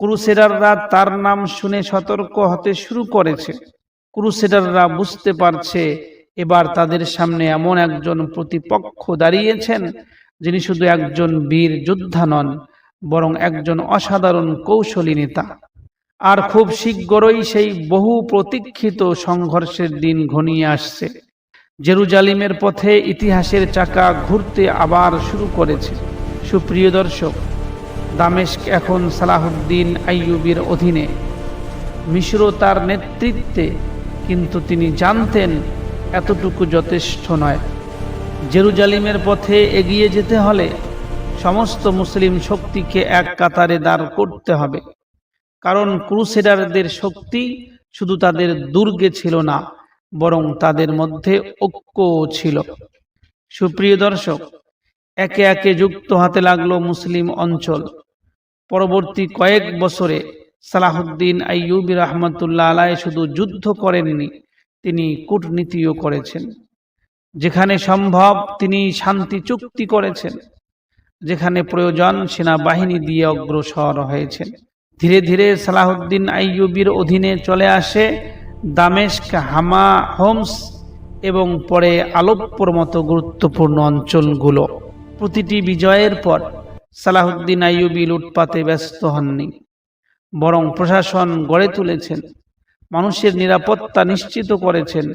Speaker 1: ক্রুসেডাররা তার নাম শুনে সতর্ক হতে শুরু করেছে। ক্রুসেডাররা বুঝতে পারছে এবার তাদের সামনে এমন একজন প্রতিপক্ষ দাঁড়িয়েছেন যিনি শুধু একজন বীর যোদ্ধা নন, বরং একজন অসাধারণ কৌশলী নেতা। আর খুব শীঘ্রই সেই বহু প্রতীক্ষিত সংঘর্ষের দিন ঘনিয়ে আসছে। জেরুজালিমের পথে ইতিহাসের চাকা ঘুরতে আবার শুরু করেছে। সুপ্রিয় দর্শক, দামেস্ক এখন সালাহুদ্দিন আইয়ুবীর অধীনে, মিশর তার নেতৃত্বে, কিন্তু তিনি জানতেন এতটুকু যথেষ্ট নয়। জেরুজালিমের পথে এগিয়ে যেতে হলে সমস্ত মুসলিম শক্তিকে এক কাতারে দাঁড় করতে হবে, কারণ ক্রুসেডারদের শক্তি শুধু তাদের দুর্গে ছিল না, বরং তাদের মধ্যে ঐক্যও ছিল। সুপ্রিয় দর্শক, একে একে যুক্ত হতে লাগলো মুসলিম অঞ্চল। পরবর্তী কয়েক বছরে সালাহুদ্দিন আইয়ুবী রহমতুল্লাহ আলাইহ শুধু যুদ্ধ করেননি, তিনি কূটনীতিও করেছেন। যেখানে সম্ভব তিনি শান্তি চুক্তি করেছেন, যেখানে প্রয়োজন সেনাবাহিনী দিয়ে অগ্রসর হয়েছেন। ধীরে ধীরে সালাহুদ্দিন আইয়ুবীর অধীনে চলে আসে দামেস্ক, হামা, হোমস এবং পরে আলেপ্পোর মতো গুরুত্বপূর্ণ অঞ্চলগুলো। প্রতিটি বিজয়ের পর সালাহুদ্দিন আইয়ুবী লুটপাতে ব্যস্ত হননি, বরং প্রশাসন গড়ে তুলেছেন, মানুষের নিরাপত্তা নিশ্চিত করেছেন।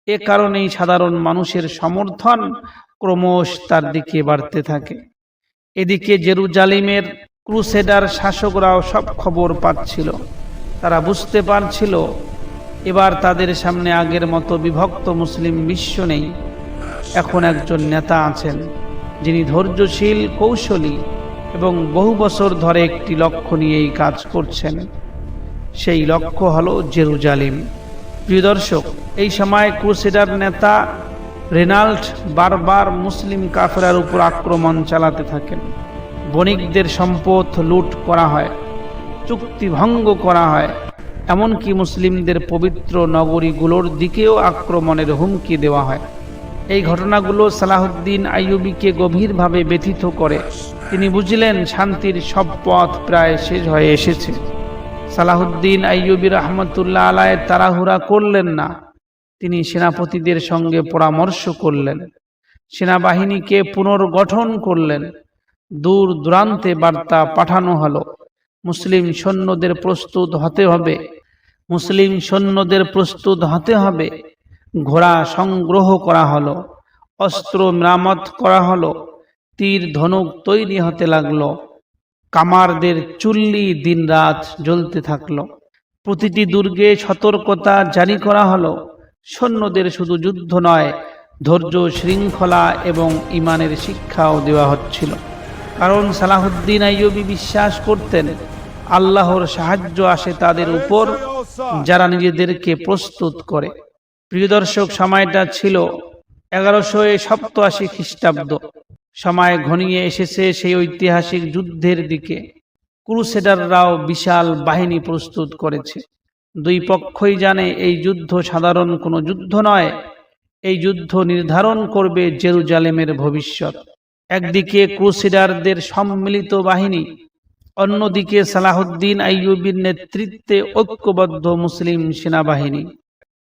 Speaker 1: এ কারণেই সাধারণ মানুষের সমর্থন ক্রমশ তার দিকে বাড়তে থাকে। এদিকে জেরুজালিমের ক্রুসেডার শাসকরাও সব খবর পাচ্ছিল। তারা বুঝতে পারছিল এবার তাদের সামনে আগের মতো বিভক্ত মুসলিম বিশ্ব নেই। এখন একজন নেতা আছেন যিনি ধৈর্যশীল, কৌশলী এবং বহু বছর ধরে একটি লক্ষ্য নিয়েই কাজ করছেন। সেই লক্ষ্য হলো জেরুজালিম। প্রিয় দর্শক, এই সময় ক্রুসেডার নেতা রেনাল্ড বারবার মুসলিম কাফেরার উপর আক্রমণ চালাতে থাকেন। বণিকদের সম্পদ লুট করা হয়, চুক্তি ভঙ্গ করা হয়, এমনকি মুসলিমদের পবিত্র নগরীগুলোর দিকেও আক্রমণের হুমকি দেওয়া হয়। এই ঘটনাগুলো সালাহুদ্দিন আইয়ুবীকে গভীরভাবে ব্যথিত করে। তিনি বুঝলেন শান্তির সব পথ প্রায় শেষ হয়ে এসেছে। সালাহুদ্দিন আইয়ুবী রহমতুল্লাহ আলাইহ তাড়াহুড়া করলেন না, তিনি সেনাপতিদের সঙ্গে পরামর্শ করলেন, সেনাবাহিনীকে পুনর্গঠন করলেন। দূর দূরান্তে বার্তা পাঠানো হলো, মুসলিম সৈন্যদের প্রস্তুত হতে হবে, মুসলিম সৈন্যদের প্রস্তুত হতে হবে। ঘোড়া সংগ্রহ করা হলো, অস্ত্র মেরামত করা হলো, তীর ধনুক তৈরি হতে লাগলো, কামারদের চুল্লি দিনরাত জ্বলতে থাকলো। প্রতিটি দুর্গে সতর্কতা জারি করা হলো। সৈন্যদের শুধু যুদ্ধ নয়, ধৈর্য, শৃঙ্খলা এবং ঈমানের শিক্ষাও দেওয়া হচ্ছিল। কারণ সালাহুদ্দিন আইয়ুবী বিশ্বাস করতেন আল্লাহর সাহায্য আসে তাদের উপর যারা নিজেদেরকে প্রস্তুত করে। প্রিয় দর্শক, সময়টা ছিল 1187 খ্রিস্টাব্দ। সময় ঘনিয়ে এসেছে সেই ঐতিহাসিক যুদ্ধের দিকে। ক্রুসেডাররাও বিশাল বাহিনী প্রস্তুত করেছে। দুই পক্ষই জানে এই যুদ্ধ সাধারণ কোনো যুদ্ধ নয়, এই যুদ্ধ নির্ধারণ করবে জেরুজালেমের ভবিষ্যৎ। একদিকে ক্রুসেডারদের সম্মিলিত বাহিনী, অন্যদিকে সালাহুদ্দিন আইয়ুবীর নেতৃত্বে ঐক্যবদ্ধ মুসলিম সেনাবাহিনী।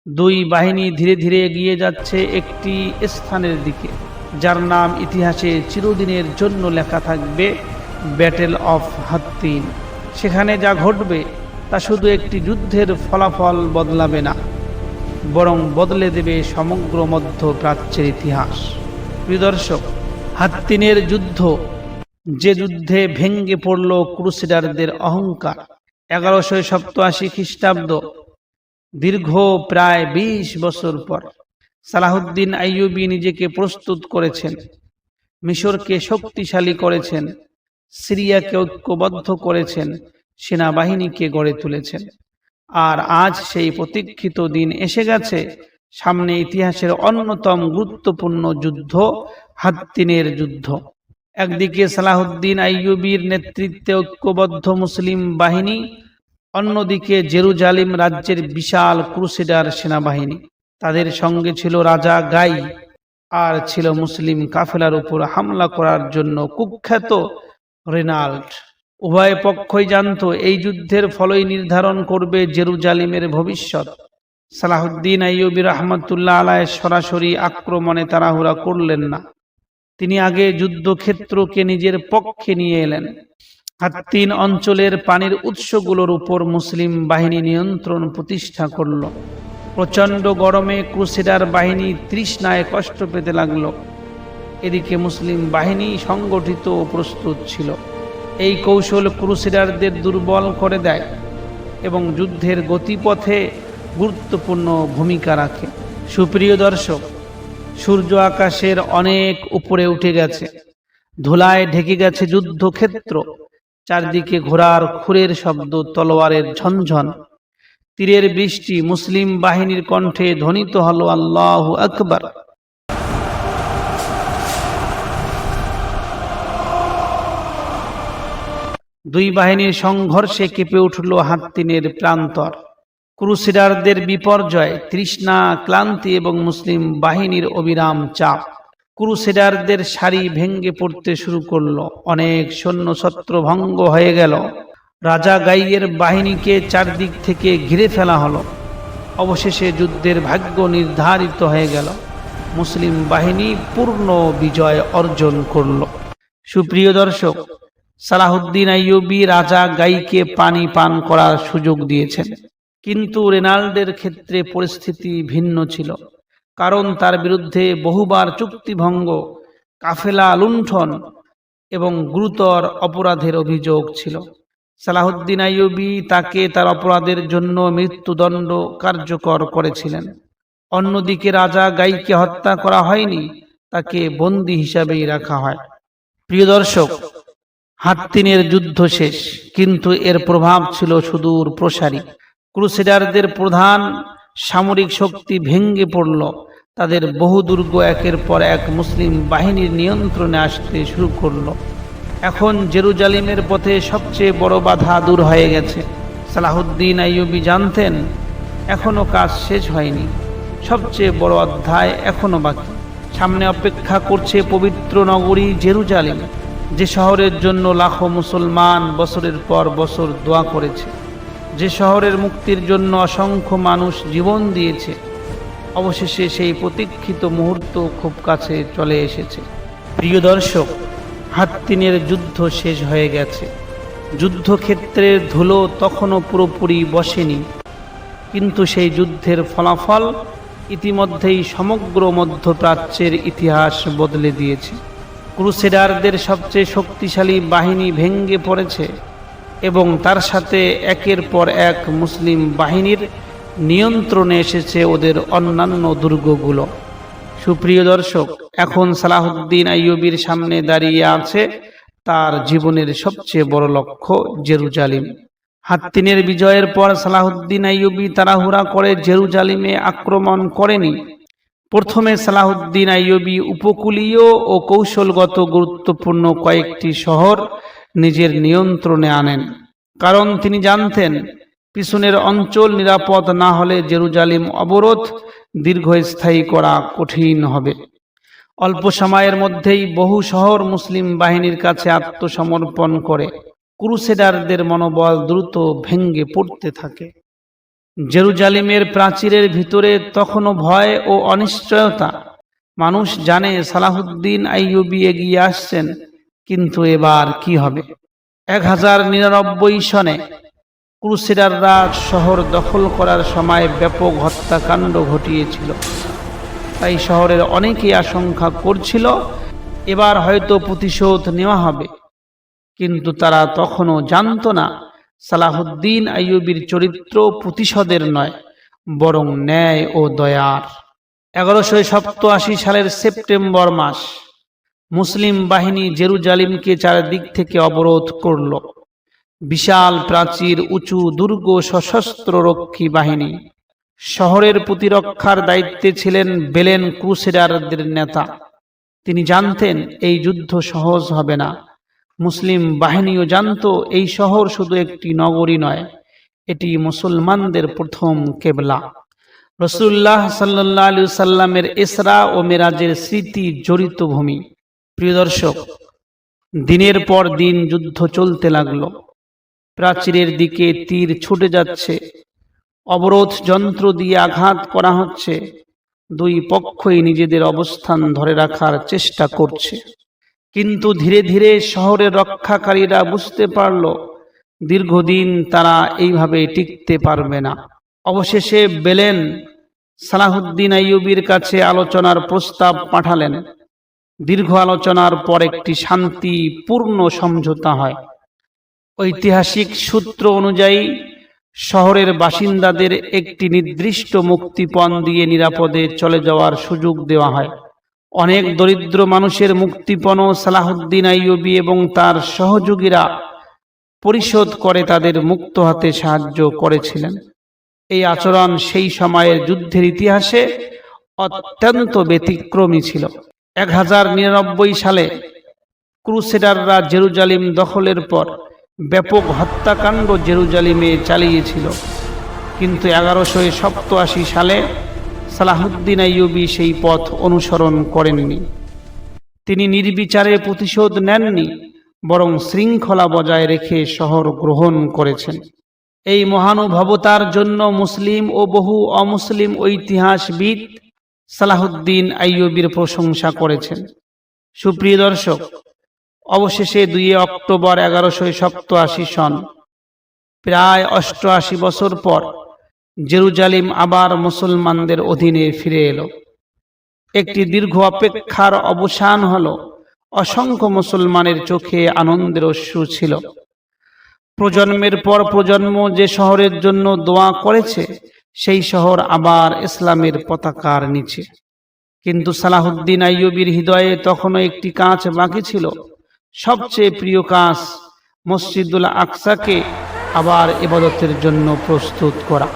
Speaker 1: দুই বাহিনী ধীরে ধীরে এগিয়ে যাচ্ছে একটি স্থানের দিকে, যার নাম ইতিহাসে চিরদিনের জন্য লেখা থাকবে, ব্যাটেল অফ হাত্তিন। সেখানে যা ঘটবে তা শুধু একটি যুদ্ধের ফলাফল বদলাবে না, বরং বদলে দেবে সমগ্র মধ্যপ্রাচ্যের ইতিহাস। প্রিয় দর্শক, হাত্তিনের যুদ্ধ, যে যুদ্ধে ভেঙ্গে পড়ল ক্রুসেডারদের অহংকার। 1187 খ্রিস্টাব্দ, দীর্ঘ প্রায় 20 বছর পর সালাহুদ্দিন আইয়ুবী নিজেকে প্রস্তুত করেছেন, মিশরকে শক্তিশালী করেছেন, সিরিয়াকে ঐক্যবদ্ধ করেছেন, সেনাবাহিনীকে গড়ে তুলেছেন। আর আজ সেই প্রতীক্ষিত দিন এসে গেছে। সামনে ইতিহাসের অন্যতম গুরুত্বপূর্ণ যুদ্ধ, হাত্তিনের যুদ্ধ। একদিকে সালাহুদ্দিন আইয়ুবীর নেতৃত্বে ঐক্যবদ্ধ মুসলিম বাহিনী, অন্যদিকে জেরুজালেম রাজ্যের বিশাল ক্রুসেডার সেনাবাহিনী। তাদের সঙ্গে ছিল রাজা গাই, আর ছিল মুসলিম কাফেলার উপর হামলা করার জন্য কুখ্যাত রেনাল্ড। উভয় পক্ষই জানত এই যুদ্ধের ফলই নির্ধারণ করবে জেরুজালেমের ভবিষ্যৎ। সালাহুদ্দিন আইয়ুবী রহমতুল্লাহ আলাইহি সরাসরি আক্রমণে তাড়াহুড়া করলেন না। তিনি আগে যুদ্ধক্ষেত্রকে নিজের পক্ষে নিয়ে এলেন। হাত্তিন অঞ্চলের পানির উৎসগুলোর উপর মুসলিম বাহিনী নিয়ন্ত্রণ প্রতিষ্ঠা করল। প্রচণ্ড গরমে ক্রুসেডার বাহিনী তৃষ্ণায় কষ্ট পেতে লাগল। এদিকে মুসলিম বাহিনী সংগঠিত ও প্রস্তুত ছিল। এই কৌশল ক্রুসেডারদের দুর্বল করে দেয় এবং যুদ্ধের গতিপথে গুরুত্বপূর্ণ ভূমিকা রাখে। সুপ্রিয় দর্শক, সূর্য আকাশের অনেক উপরে উঠে গেছে, ধুলায় ঢেকে গেছে যুদ্ধক্ষেত্র। চারদিকে ঘোড়ার খুরের শব্দ, তলোয়ারের ঝনঝন, তীরের বৃষ্টি। মুসলিম বাহিনীর কণ্ঠে ধ্বনিত হলো আল্লাহু আকবার। দুই বাহিনীর সংঘর্ষে কেঁপে উঠল হাত্তিনের প্রান্তর। ক্রুসেডারদের বিপর্যয়, তৃষ্ণা, ক্লান্তি এবং মুসলিম বাহিনীর অবিরাম চাপ। ক্রুসেডারদের সারি ভেঙ্গে পড়তে শুরু করলো। অনেক সৈন্য ছত্রভঙ্গ হয়ে গেল। রাজা গাইয়ের বাহিনীকে চারদিক থেকে ঘিরে ফেলা হলো। অবশেষে যুদ্ধের ভাগ্য নির্ধারিত হয়ে গেল। মুসলিম বাহিনী পূর্ণ বিজয় অর্জন করল। সুপ্রিয় দর্শক, সালাহুদ্দিন আইয়ুবী রাজা গাইকে পানি পান করার সুযোগ দিয়েছেন, কিন্তু রেনাল্ডের ক্ষেত্রে পরিস্থিতি ভিন্ন ছিল। কারণ তার বিরুদ্ধে বহুবার চুক্তিভঙ্গ, কাফেলা লুণ্ঠন এবং গুরুতর অপরাধের অভিযোগ ছিল। সালাহুদ্দিন আইয়ুবী তাকে তার অপরাধের জন্য মৃত্যুদণ্ড কার্যকর করেছিলেন। অন্যদিকে রাজা গাইকে হত্যা করা হয়নি, তাকে বন্দী হিসাবেই রাখা হয়। প্রিয় দর্শক, হাত্তিনের যুদ্ধ শেষ, কিন্তু এর প্রভাব ছিল সুদূর প্রসারী। ক্রুসেডারদের প্রধান সামরিক শক্তি ভেঙ্গে পড়ল। তাদের বহু দুর্গ একের পর এক মুসলিম বাহিনীর নিয়ন্ত্রণে আসতে শুরু করলো। এখন জেরুজালেমের পথে সবচেয়ে বড় বাধা দূর হয়ে গেছে। সালাহুদ্দিন আইয়ুবী জানতেন এখনো কাজ শেষ হয়নি, সবচেয়ে বড় অধ্যায় এখনো বাকি। সামনে অপেক্ষা করছে পবিত্র নগরী জেরুজালেম, যে শহরের জন্য লাখো মুসলমান বছরের পর বছর দোয়া করেছে, যে শহরের মুক্তির জন্য অসংখ্য মানুষ জীবন দিয়েছে। অবশেষে সেই প্রতীক্ষিত মুহূর্ত খুব কাছে চলে এসেছে। প্রিয় দর্শক, হাত্তিনের যুদ্ধ শেষ হয়ে গেছে। যুদ্ধক্ষেত্রের ধুলো তখনও পুরোপুরি বসেনি, কিন্তু সেই যুদ্ধের ফলাফল ইতিমধ্যেই সমগ্র মধ্যপ্রাচ্যের ইতিহাস বদলে দিয়েছে। ক্রুসেডারদের সবচেয়ে শক্তিশালী বাহিনী ভেঙ্গে পড়েছে এবং তার সাথে একের পর এক মুসলিম বাহিনীর নিয়ন্ত্রণে এসেছে ওদের অন্যান্য দুর্গগুলো। সুপ্রিয় দর্শক, এখন সালাহুদ্দিন আইয়ুবীর সামনে দাঁড়িয়ে আছে তার জীবনের সবচেয়ে বড় লক্ষ্য, জেরুজালেম। হাত্তিনের বিজয়ের পর সালাহুদ্দিন আইয়ুবী তাড়াহুড়া করে জেরুজালেমে আক্রমণ করেনি। প্রথমে সালাহুদ্দিন আইয়ুবী উপকূলীয় ও কৌশলগত গুরুত্বপূর্ণ কয়েকটি শহর নিজের নিয়ন্ত্রণে আনেন, কারণ তিনি জানতেন পিছনের অঞ্চল নিরাপদ না হলে জেরুজালেম অবরোধ দীর্ঘস্থায়ী করা কঠিন হবে। অল্প সময়ের মধ্যেই বহু শহর মুসলিম বাহিনীর কাছে আত্মসমর্পণ করে। ক্রুসেডারদের মনোবল দ্রুত ভেঙে পড়তে থাকে। জেরুজালেমের প্রাচীরের ভিতরে তখনও ভয় ও অনিশ্চয়তা। মানুষ জানে সালাহুদ্দিন আইয়ুবী এগিয়ে আসছেন, কিন্তু এবার কি হবে? 1099 সনে ক্রুসেডাররা শহর দখল করার সময় ব্যাপক হত্যাকাণ্ড ঘটিয়েছিল। তাই শহরের অনেকেই আশঙ্কা করছিল এবার হয়তো প্রতিশোধ নেওয়া হবে, কিন্তু তারা তখনও জানত না সালাহুদ্দিন আইয়ুবীর চরিত্র প্রতিশোধের নয়, বরং ন্যায় ও দয়ার। 1187 সালের সেপ্টেম্বর মাস মুসলিম বাহিনী জেরুজালেমকে চারদিক থেকে অবরোধ করল। বিশাল প্রাচীর, উঁচু দুর্গ, সশস্ত্র রক্ষী বাহিনী। শহরের প্রতিরক্ষার দায়িত্বে ছিলেন বেলেন, ক্রুসেডারদের নেতা। তিনি জানতেন এই যুদ্ধ সহজ হবে না। মুসলিম বাহিনীও জানত এই শহর শুধু একটি নগরী নয়, এটি মুসলমানদের প্রথম কেবলা। রাসূলুল্লাহ সাল্লাল্লাহু আলাইহি সাল্লামের ইসরা ও মেরাজের স্মৃতি জড়িত ভূমি। প্রিয় দর্শক, দিনের পর দিন যুদ্ধ চলতে লাগলো। প্রাচীরের দিকে তীর ছুটে যাচ্ছে, অবরোধ যন্ত্র দিয়ে আঘাত করা হচ্ছে। দুই পক্ষই নিজেদের অবস্থান ধরে রাখার চেষ্টা করছে, কিন্তু ধীরে ধীরে শহরের রক্ষাকারীরা বুঝতে পারল দীর্ঘদিন তারা এইভাবে টিকতে পারবে না। অবশেষে বেলেন সালাহুদ্দিন আইয়ুবীর কাছে আলোচনার প্রস্তাব পাঠালেন। দীর্ঘ আলোচনার পর একটি শান্তিপূর্ণ সমঝোতা হয়। ঐতিহাসিক সূত্র অনুযায়ী শহরের বাসিন্দাদের একটি নির্দিষ্ট মুক্তিপণ দিয়ে নিরাপদে চলে যাওয়ার সুযোগ দেওয়া হয়। অনেক দরিদ্র মানুষের মুক্তিপণও সালাহুদ্দিন আইয়ুবী এবং তার সহযোগীরা পরিশোধ করে তাদের মুক্ত হাতে সাহায্য করেছিলেন। এই আচরণ সেই সময়ের যুদ্ধের ইতিহাসে অত্যন্ত ব্যতিক্রমী ছিল। 1099 সালে ক্রুসেডাররা জেরুজালেম দখলের পর ব্যাপক হত্যাকাণ্ড জেরুজালেমে চালিয়েছিল, কিন্তু 1187 সালে সালাহুদ্দিন আইয়ুবী সেই পথ অনুসরণ করেননি। তিনি নির্বিচারে প্রতিশোধ নেননি, বরং শৃঙ্খলা বজায় রেখে শহর গ্রহণ করেছেন। এই মহানুভবতার জন্য মুসলিম ও বহু অমুসলিম ঐতিহাসবিদ সালাহুদ্দিন আইয়ুবীর প্রশংসা করেছেন। সুপ্রিয় দর্শক, অবশেষে 2 অক্টোবর 1187 সন, প্রায় 88 বছর পর জেরুজালেম আবার মুসলমানদের অধীনে ফিরে এলো। একটি দীর্ঘ অপেক্ষার অবসান হলো। অসংখ্য মুসলমানের চোখে আনন্দের অশ্রু ছিল। প্রজন্মের পর প্রজন্ম যে শহরের জন্য দোয়া করেছে, সেই শহর আবার ইসলামের পতাকার নিচে। কিন্তু সালাহুদ্দিন আইয়ুবীর হৃদয়ে তখনও একটি কাজ বাকি ছিল। সবচেয়ে প্রিয় কাজ, মসজিদুল আকসাকে আবার ইবাদতের জন্য প্রস্তুত করা।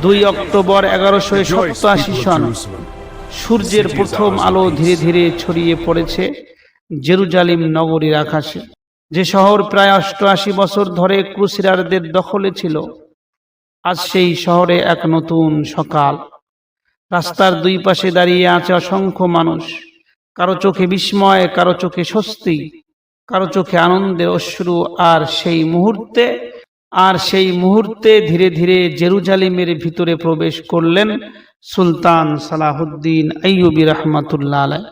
Speaker 1: 2 অক্টোবর 1187 সন, সূর্যের প্রথম আলো ধীরে ধীরে ছড়িয়ে পড়েছে জেরুজালেম নগরীর আকাশে। যে শহর প্রায় 88 বছর ধরে ক্রুসেডারদের দখলে ছিল, আজ সেই শহরে এক নতুন সকাল। রাস্তার দুই পাশে দাঁড়িয়ে আছে অসংখ্য মানুষ। কারো চোখে বিস্ময়, কারো চোখে স্বস্তি, কারো চোখে আনন্দের অশ্রু। আর সেই মুহূর্তে ধীরে ধীরে জেরুজালেমের ভিতরে প্রবেশ করলেন সুলতান সালাহুদ্দিন আইয়ুবী রাহমাতুল্লাহ আলাইহি।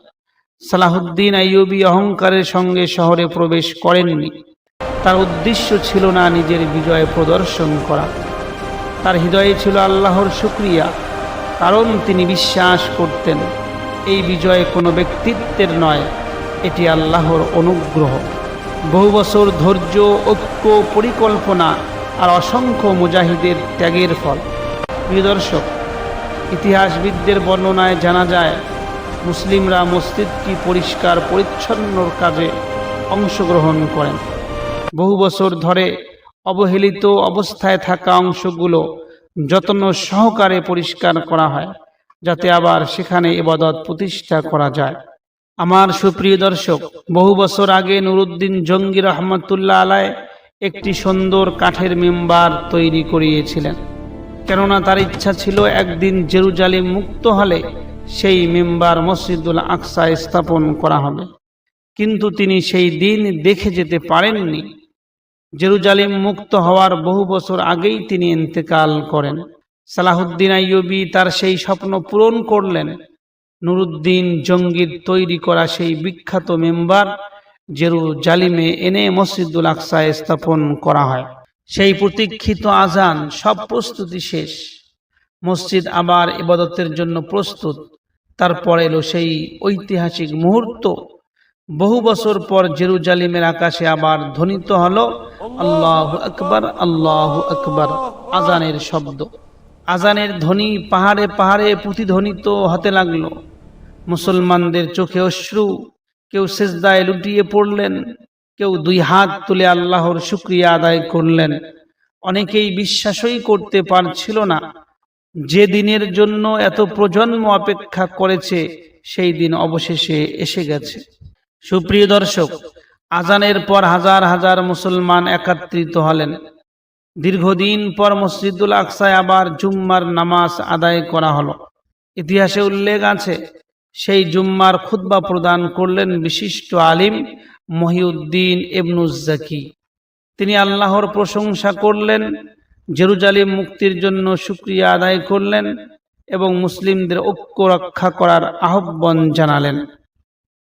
Speaker 1: সালাহুদ্দিন আইয়ুবী অহংকারের সঙ্গে শহরে প্রবেশ করেননি। তার উদ্দেশ্য ছিল না নিজের বিজয় প্রদর্শন করা। তার হৃদয়ে ছিল আল্লাহর শুকরিয়া, কারণ তিনি বিশ্বাস করতেন এই বিজয় কোনো ব্যক্তিত্বের নয়, এটি আল্লাহর অনুগ্রহ। বহু বছর ধৈর্য, ঐক্য, পরিকল্পনা আর অসংখ্য মুজাহিদের ত্যাগের ফল। প্রিয় দর্শক, ইতিহাসবিদদের বর্ণনায় জানা যায় মুসলিমরা মসজিদটি পরিষ্কার পরিচ্ছন্নর কাজে অংশগ্রহণ করেন। বহু বছর ধরে অবহেলিত অবস্থায় থাকা অংশগুলো যত্ন সহকারে পরিষ্কার করা হয়, যাতে আবার সেখানে ইবাদত প্রতিষ্ঠা করা যায়। আমার সুপ্রিয় দর্শক, বহু বছর আগে নুরুদ্দিন জঙ্গি রহমতুল্লাহ আলাইহ একটি সুন্দর কাঠের মিম্বার তৈরি করিয়েছিলেন, কেননা তার ইচ্ছা ছিল একদিন জেরুজালেম মুক্ত হলে সেই মিম্বার মসজিদুল আকসায় স্থাপন করা হবে। কিন্তু তিনি সেই দিন দেখে যেতে পারেননি। জেরুজালেম মুক্ত হওয়ার বহু বছর আগেই তিনি ইন্তেকাল করেন। সালাহুদ্দিন আইয়ুবী তার সেই স্বপ্ন পূরণ করলেন। নুরুদ্দিন জঙ্গির তৈরি করা সেই বিখ্যাত মেম্বার জেরুজালেমে এনে মসজিদুল আকসায় স্থাপন করা হয়। সেই প্রতীক্ষিত আজান, সব প্রস্তুতি শেষ, মসজিদ আবার ইবাদতের জন্য প্রস্তুত। তারপর এলো সেই ঐতিহাসিক মুহূর্ত। বহু বছর পর জেরুজালেমের আকাশে আবার ধ্বনিত হলো আল্লাহু আকবার, আল্লাহু আকবার, আজানের শব্দ। আজানের ধ্বনি পাহাড়ে পাহাড়ে প্রতিধ্বনিত হতে লাগলো। মুসলমানদের চোখে অশ্রু, কেউ সিজদায় লুটিয়ে পড়লেন, কেউ দুই হাত তুলে আল্লাহর শুকরিয়া আদায় করলেন। অনেকেই বিশ্বাসই করতে পারছিল না যে দিনের জন্য এত প্রজন্ম অপেক্ষা করেছে, সেই দিন অবশেষে এসে গেছে। সুপ্রিয় দর্শক, আজানের পর হাজার হাজার মুসলমান একত্রিত হলেন। দীর্ঘদিন পর মসজিদুল আকসায় আবার জুম্মার নামাজ আদায় করা হলো। ইতিহাসে উল্লেখ আছে, সেই জুম্মার খুতবা প্রদান করলেন বিশিষ্ট আলিম মহিউদ্দিন ইবনুজ জাকি। তিনি আল্লাহর প্রশংসা করলেন, জেরুজালেম মুক্তির জন্য শুকরিয়া আদায় করলেন এবং মুসলিমদের ঐক্য রক্ষা করার আহ্বান জানালেন।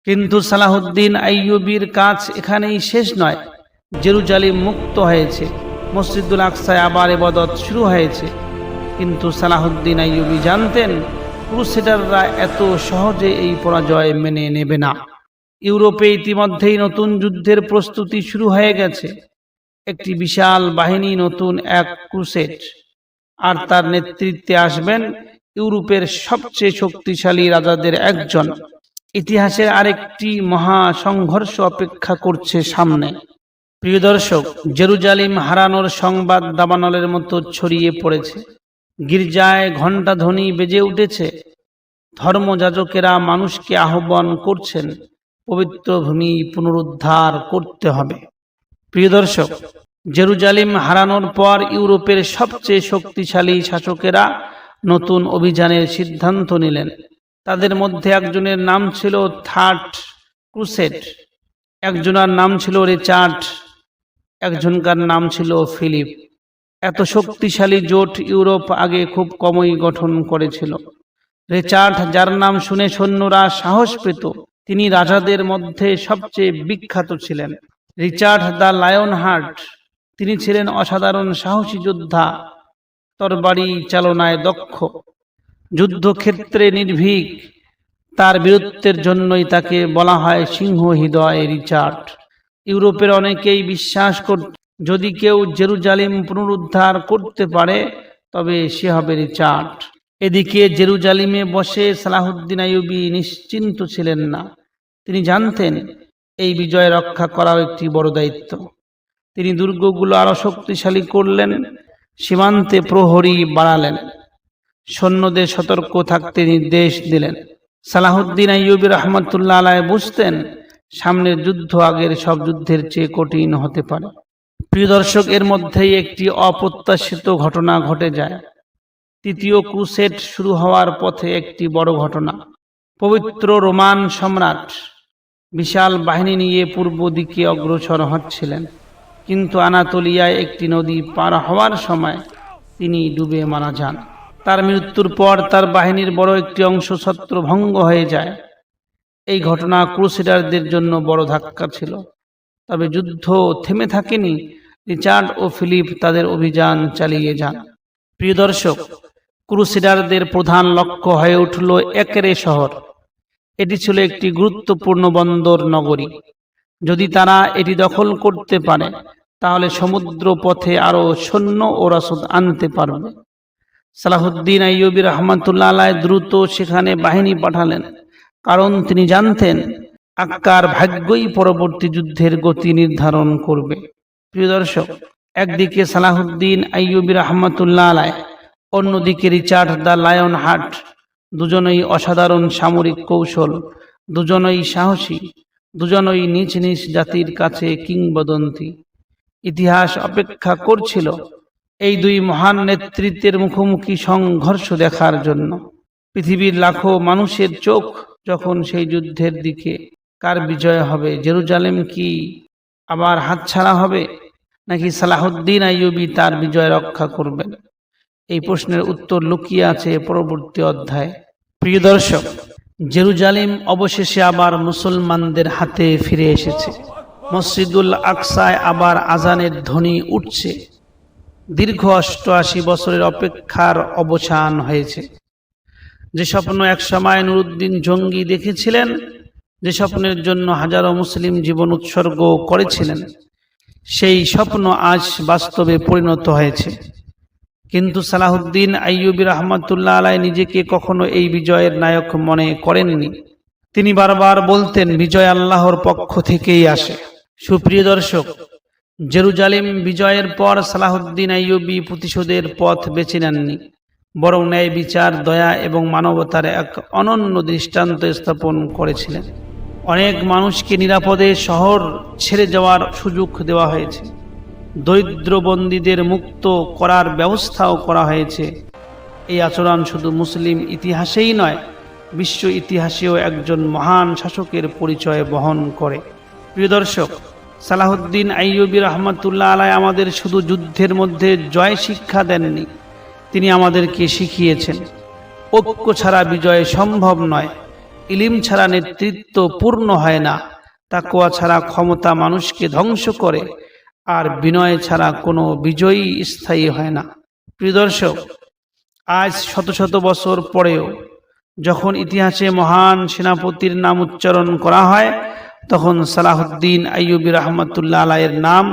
Speaker 1: কিন্তু সালাহুদ্দিন আইয়ুবীর কাজ এখানেই শেষ নয়। জেরুজালেম মুক্ত হয়েছে, মসজিদুল আকসায় আবার ইবাদত শুরু হয়েছে, কিন্তু সালাহুদ্দিন আইয়ুবী জানতেন ক্রুসেডাররা এত সহজে এই পরাজয় মেনে নেবে না। ইউরোপে ইতিমধ্যেই নতুন যুদ্ধের প্রস্তুতি শুরু হয়ে গেছে। একটি বিশাল বাহিনী, নতুন এক ক্রুসেড, আর তার নেতৃত্বে আসবেন ইউরোপের সবচেয়ে শক্তিশালী রাজাদের একজন। ইতিহাসের আরেকটি মহা সংঘর্ষ অপেক্ষা করছে সামনে। প্রিয় দর্শক, জেরুজালেম হারানোর সংবাদ দাবানলের মতো ছড়িয়ে পড়েছে। গির্জায় ঘণ্টা ধ্বনি বেজে উঠেছে। ধর্মযাজকেরা মানুষকে আহ্বান করছেন, পবিত্র ভূমি পুনরুদ্ধার করতে হবে। প্রিয় দর্শক, জেরুজালেম হারানোর পর ইউরোপের সবচেয়ে শক্তিশালী শাসকেরা নতুন অভিযানের সিদ্ধান্ত নিলেন। তাদের মধ্যে একজনের নাম ছিল থার্ড ক্রুসেড, একজনের নাম ছিল রিচার্ড, একজনকার নাম ছিল ফিলিপ। এত শক্তিশালী জোট ইউরোপ আগে খুব কমই গঠন করেছিল। রিচার্ড, যার নাম শুনে সৈন্যরা সাহস পেত, তিনি রাজাদের মধ্যে সবচেয়ে বিখ্যাত ছিলেন। রিচার্ড দ্য লায়ন হার্ট, তিনি ছিলেন অসাধারণ সাহসী যোদ্ধা, তরবারি চালনায় দক্ষ, যুদ্ধক্ষেত্রে নির্ভীক। তার বীরত্বের জন্যই তাকে বলা হয় সিংহ হৃদয় রিচার্ড। ইউরোপের অনেকেই বিশ্বাস করত, যদি কেউ জেরুজালেম পুনরুদ্ধার করতে পারে তবে সে হবে রিচার্ড। এদিকে জেরুজালেমে বসে সালাহুদ্দিন আইয়ুবী নিশ্চিন্ত ছিলেন না। তিনি জানতেন এই বিজয় রক্ষা করাও একটি বড় দায়িত্ব। তিনি দুর্গগুলো আরো শক্তিশালী করলেন, সীমান্তে প্রহরী বাড়ালেন, সৈন্যদের সতর্ক থাকতে নির্দেশ দিলেন। সালাহুদ্দিন আইয়ুবী রহমতুল্লাহ আলাইহ বুঝতেন সামনের যুদ্ধ আগের সব যুদ্ধের চেয়ে কঠিন হতে পারে। প্রিয় দর্শক, এর মধ্যেই একটি অপ্রত্যাশিত ঘটনা ঘটে যায়। তৃতীয় ক্রুসেড শুরু হওয়ার পথে একটি বড় ঘটনা। পবিত্র রোমান সম্রাট বিশাল বাহিনী নিয়ে পূর্ব দিকে অগ্রসর হচ্ছিলেন, কিন্তু আনাতোলিয়ায় একটি নদী পার হওয়ার সময় তিনি ডুবে মারা যান। তার মৃত্যুর পর তার বাহিনীর বড় একটি অংশ ছত্রভঙ্গ হয়ে যায়। এই ঘটনা ক্রুসেডারদের জন্য বড় ধাক্কা ছিল। তবে যুদ্ধ থেমে থাকেনি। রিচার্ড ও ফিলিপ তাদের অভিযান চালিয়ে যান। প্রিয় দর্শক, ক্রুসেডারদের প্রধান লক্ষ্য হয়ে উঠল একেরে শহর। এটি ছিল একটি গুরুত্বপূর্ণ বন্দর নগরী। যদি তারা এটি দখল করতে পারে তাহলে সমুদ্র পথে আরো সৈন্য ও রসদ আনতে পারবে। সালাহুদ্দিন আইয়ুবী রহমতুল্লাহ আলাইহ দ্রুত সেখানে বাহিনী পাঠালেন, কারণ তিনি জানতেন আক্কার ভাগ্যই পরবর্তী যুদ্ধের গতি নির্ধারণ করবে। প্রিয় দর্শক, একদিকে সালাহুদ্দিন আইয়ুবী রাহমাতুল্লাহ আলাইহ, অন্যদিকে রিচার্ড দ্য লায়ন হার্ট। দুজনেই অসাধারণ সামরিক কৌশল, দুজনেই সাহসী, দুজনেই নিজ নিজ জাতির কাছে কিংবদন্তি। ইতিহাস অপেক্ষা করছিল এই দুই মহান নেতৃত্বের মুখোমুখি সংঘর্ষ দেখার জন্য। পৃথিবীর লাখো মানুষের চোখ যখন সেই যুদ্ধের দিকে। কার বিজয় হবে? জেরুজালেম কি আবার হাতছাড়া হবে, নাকি সালাহুদ্দিন আইয়ুবী তার বিজয় রক্ষা করবেন? এই প্রশ্নের উত্তর লুকিয়ে আছে পরবর্তী অধ্যায়ে। প্রিয় দর্শক, জেরুজালেম অবশেষে আবার মুসলমানদের হাতে ফিরে এসেছে। মসজিদুল আকসায় আবার আজানের ধ্বনি উঠছে। দীর্ঘ 88 বছরের অপেক্ষার অবসান হয়েছে। যে স্বপ্ন একসময় নুরুদ্দিন জঙ্গি দেখেছিলেন, যে স্বপ্নের জন্য হাজারো মুসলিম জীবন উৎসর্গ করেছিলেন, সেই স্বপ্ন আজ বাস্তবে পরিণত হয়েছে। কিন্তু সালাহুদ্দিন আইয়ুবী রাহমাতুল্লাহ আলাইহ নিজেকে কখনো এই বিজয়ের নায়ক মনে করেননি। তিনি বারবার বলতেন, বিজয় আল্লাহর পক্ষ থেকেই আসে। সুপ্রিয় দর্শক, জেরুজালেম বিজয়ের পর সালাহুদ্দিন আইয়ুবী প্রতিশোধের পথ বেছে নেননি, বরং ন্যায় বিচার, দয়া এবং মানবতার এক অনন্য দৃষ্টান্ত স্থাপন করেছিলেন। অনেক মানুষকে নিরাপদে শহর ছেড়ে যাওয়ার সুযোগ দেওয়া হয়েছে। দরিদ্র বন্দীদের মুক্ত করার ব্যবস্থাও করা হয়েছে। এই আচরণ শুধু মুসলিম ইতিহাসেই নয়, বিশ্ব ইতিহাসেও একজন মহান শাসকের পরিচয় বহন করে। প্রিয় দর্শক, সালাহুদ্দিন আইয়ুবী রাহমাতুল্লাহ আলাইহ আমাদের শুধু যুদ্ধের মধ্যে জয় শিক্ষা দেননি, তিনি আমাদেরকে শিখিয়েছেন ঐক্য ছাড়া বিজয় সম্ভব নয়, ইলম ছাড়া নেতৃত্ব পূর্ণ হয় না, তাকওয়া ছাড়া ক্ষমতা মানুষকে ধ্বংস করে, আর বিনয় ছাড়া কোনো বিজয়ী স্থায়ী হয় না। প্রিয় দর্শক, আজ শত শত বছর পরেও যখন ইতিহাসে মহান সেনাপতির নাম উচ্চারণ করা হয়, তখন সালাহুদ্দিন আইয়ুবী রাহমাতুল্লাহ আলাইহির নাম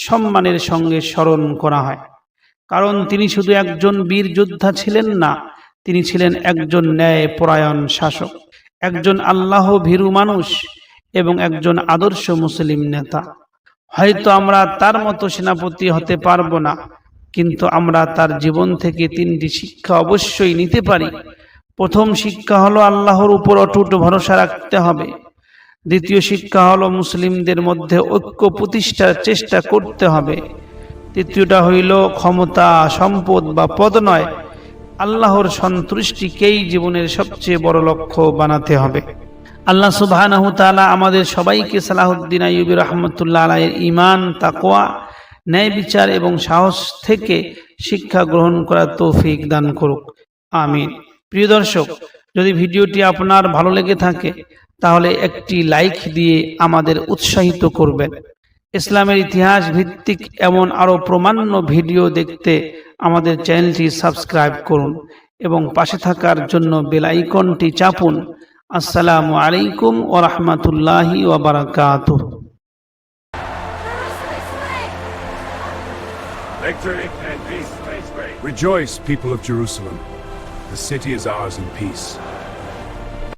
Speaker 1: সম্মানের সঙ্গে স্মরণ করা হয়। কারণ তিনি শুধু একজন বীর যোদ্ধা ছিলেন না, তিনি ছিলেন একজন ন্যায়পরায়ণ শাসক, একজন আল্লাহ ভীরু মানুষ এবং একজন আদর্শ মুসলিম নেতা। হয়তো আমরা তার মতো সেনাপতি হতে পারবো না, কিন্তু আমরা তার জীবন থেকে 3টি শিক্ষা অবশ্যই নিতে পারি। প্রথম শিক্ষা হলো আল্লাহর উপর অটুট ভরসা রাখতে হবে। দ্বিতীয় শিক্ষা হলো মুসলিমদের মধ্যে ঐক্য প্রতিষ্ঠার চেষ্টা করতে হবে। তৃতীয়টা হইল ক্ষমতা, সম্পদ বা পদ নয়, আল্লাহর সন্তুষ্টিকেই জীবনের সবচেয়ে বড় লক্ষ্য বানাতে হবে। আল্লাহ সুবহানাহু ওয়া তাআলা আমাদের সবাইকে সালাহুদ্দিন আইয়ুবী রাহমাতুল্লাহ আলাইহির ঈমান, তাকওয়া, ন্যায় বিচার এবং সাহস থেকে শিক্ষা গ্রহণ করার তৌফিক দান করুক, আমিন। প্রিয় দর্শক, যদি ভিডিওটি আপনার ভালো লেগে থাকে তাহলে একটি লাইক দিয়ে আমাদের উৎসাহিত করবেন। ইসলামের ইতিহাস ভিত্তিক এমন আরো প্রমাণ্য ভিডিও দেখতে আমাদের চ্যানেলটি সাবস্ক্রাইব করুন এবং পাশে থাকার জন্য বেল আইকনটি চাপুন। আসসালামু আলাইকুম ওয়া রাহমাতুল্লাহি ওয়া বারাকাতুহু।
Speaker 2: Victory and peace. Rejoice, people of Jerusalem. The city is ours in peace.